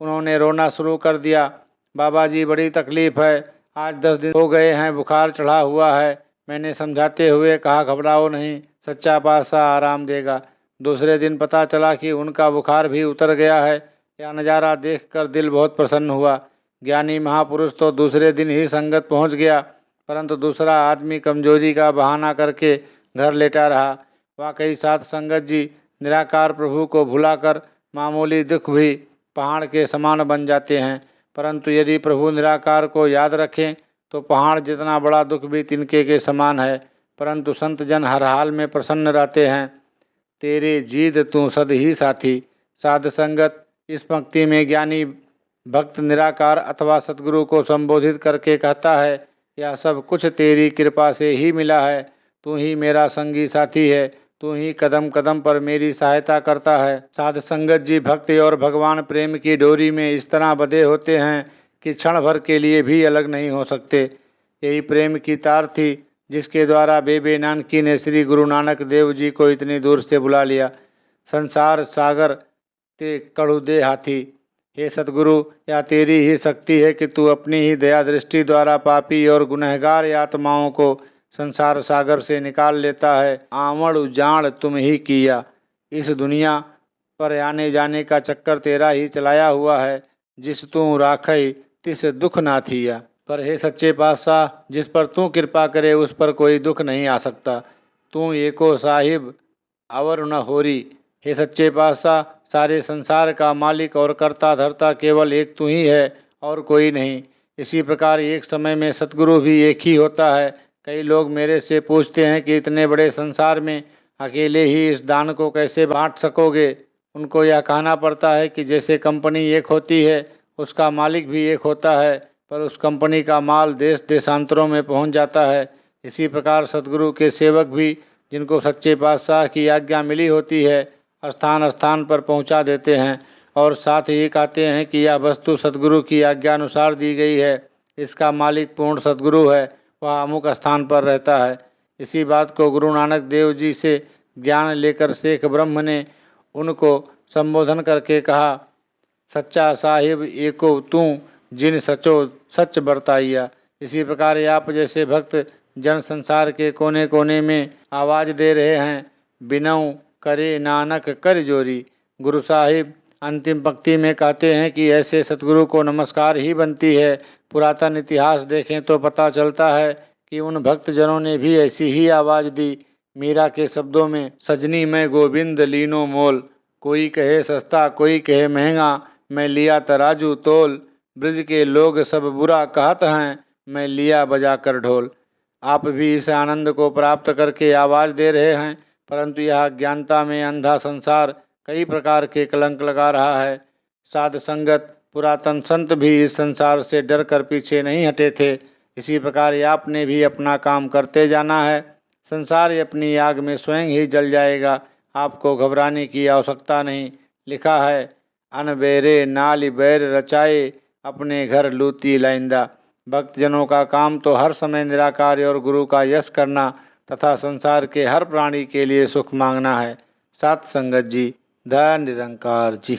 उन्होंने रोना शुरू कर दिया। बाबा जी बड़ी तकलीफ़ है, आज 10 दिन हो गए हैं बुखार चढ़ा हुआ है। मैंने समझाते हुए कहा घबराओ नहीं, सच्चा पातशाह आराम देगा। दूसरे दिन पता चला कि उनका बुखार भी उतर गया है। यह नज़ारा देखकर दिल बहुत प्रसन्न हुआ। ज्ञानी महापुरुष तो दूसरे दिन ही संगत पहुंच गया, परंतु दूसरा आदमी कमजोरी का बहाना करके घर लेटा रहा। वाकई साथ संगत जी निराकार प्रभु को भुलाकर मामूली दुख भी पहाड़ के समान बन जाते हैं, परंतु यदि प्रभु निराकार को याद रखें तो पहाड़ जितना बड़ा दुख भी तिनके के समान है। परंतु संत जन हर हाल में प्रसन्न रहते हैं। तेरे जीद तू सद ही साथी। साध संगत, इस पंक्ति में ज्ञानी भक्त निराकार अथवा सतगुरु को संबोधित करके कहता है, यह सब कुछ तेरी कृपा से ही मिला है। तू ही मेरा संगी साथी है, तू ही कदम कदम पर मेरी सहायता करता है। साध संगत जी भक्ति और भगवान प्रेम की डोरी में इस तरह बंधे होते हैं कि क्षण भर के लिए भी अलग नहीं हो सकते। यही प्रेम की तार थी जिसके द्वारा बेबे नानकी ने श्री गुरु नानक देव जी को इतनी दूर से बुला लिया। संसार सागर ते कड़ू दे हाथी। हे सतगुरु, यह तेरी ही शक्ति है कि तू अपनी ही दया दृष्टि द्वारा पापी और गुनहगार आत्माओं को संसार सागर से निकाल लेता है। आमड़ उजाड़ तुम ही किया। इस दुनिया पर आने जाने का चक्कर तेरा ही चलाया हुआ है। जिस तू राखई तिस दुख ना थिया। पर हे सच्चे पातशाह, जिस पर तू कृपा करे उस पर कोई दुख नहीं आ सकता। तू एको साहिब अवर न होरी। हे सच्चे पातशाह, सारे संसार का मालिक और कर्ता धर्ता केवल एक तू ही है और कोई नहीं। इसी प्रकार एक समय में सतगुरु भी एक ही होता है। कई लोग मेरे से पूछते हैं कि इतने बड़े संसार में अकेले ही इस दान को कैसे बांट सकोगे। उनको यह कहना पड़ता है कि जैसे कंपनी एक होती है, उसका मालिक भी एक होता है, पर उस कंपनी का माल देश देशांतरों में पहुंच जाता है। इसी प्रकार सतगुरु के सेवक भी, जिनको सच्चे पातशाह की आज्ञा मिली होती है, स्थान स्थान पर पहुंचा देते हैं और साथ ही कहते हैं कि यह वस्तु सतगुरु की आज्ञा अनुसार दी गई है। इसका मालिक पूर्ण सतगुरु है, वह अमुक स्थान पर रहता है। इसी बात को गुरु नानक देव जी से ज्ञान लेकर शेख ब्रह्म ने उनको संबोधन करके कहा, सच्चा साहिब एको तू जिन सचो सच बरताइया। इसी प्रकार आप जैसे भक्त जन संसार के कोने कोने में आवाज़ दे रहे हैं, बिनऊ करे नानक कर जोरी। गुरु साहिब अंतिम पंक्ति में कहते हैं कि ऐसे सतगुरु को नमस्कार ही बनती है। पुरातन इतिहास देखें तो पता चलता है कि उन भक्तजनों ने भी ऐसी ही आवाज़ दी। मीरा के शब्दों में, सजनी मैं गोविंद लीनो मोल। कोई कहे सस्ता कोई कहे महंगा, मैं लिया तराजू तोल। ब्रज के लोग सब बुरा कहत हैं, मैं लिया बजा कर ढोल। आप भी इस आनंद को प्राप्त करके आवाज़ दे रहे हैं, परंतु यह अज्ञानता में अंधा संसार कई प्रकार के कलंक लगा रहा है। साध संगत पुरातन संत भी इस संसार से डर कर पीछे नहीं हटे थे। इसी प्रकार आपने भी अपना काम करते जाना है। संसार अपनी आग में स्वयं ही जल जाएगा, आपको घबराने की आवश्यकता नहीं। लिखा है, अनबेरे नाली बैर रचाए, अपने घर लूटी लाइंदा। भक्तजनों का काम तो हर समय निराकार और गुरु का यश करना तथा संसार के हर प्राणी के लिए सुख मांगना है। सत संगत जी, धन निरंकार जी।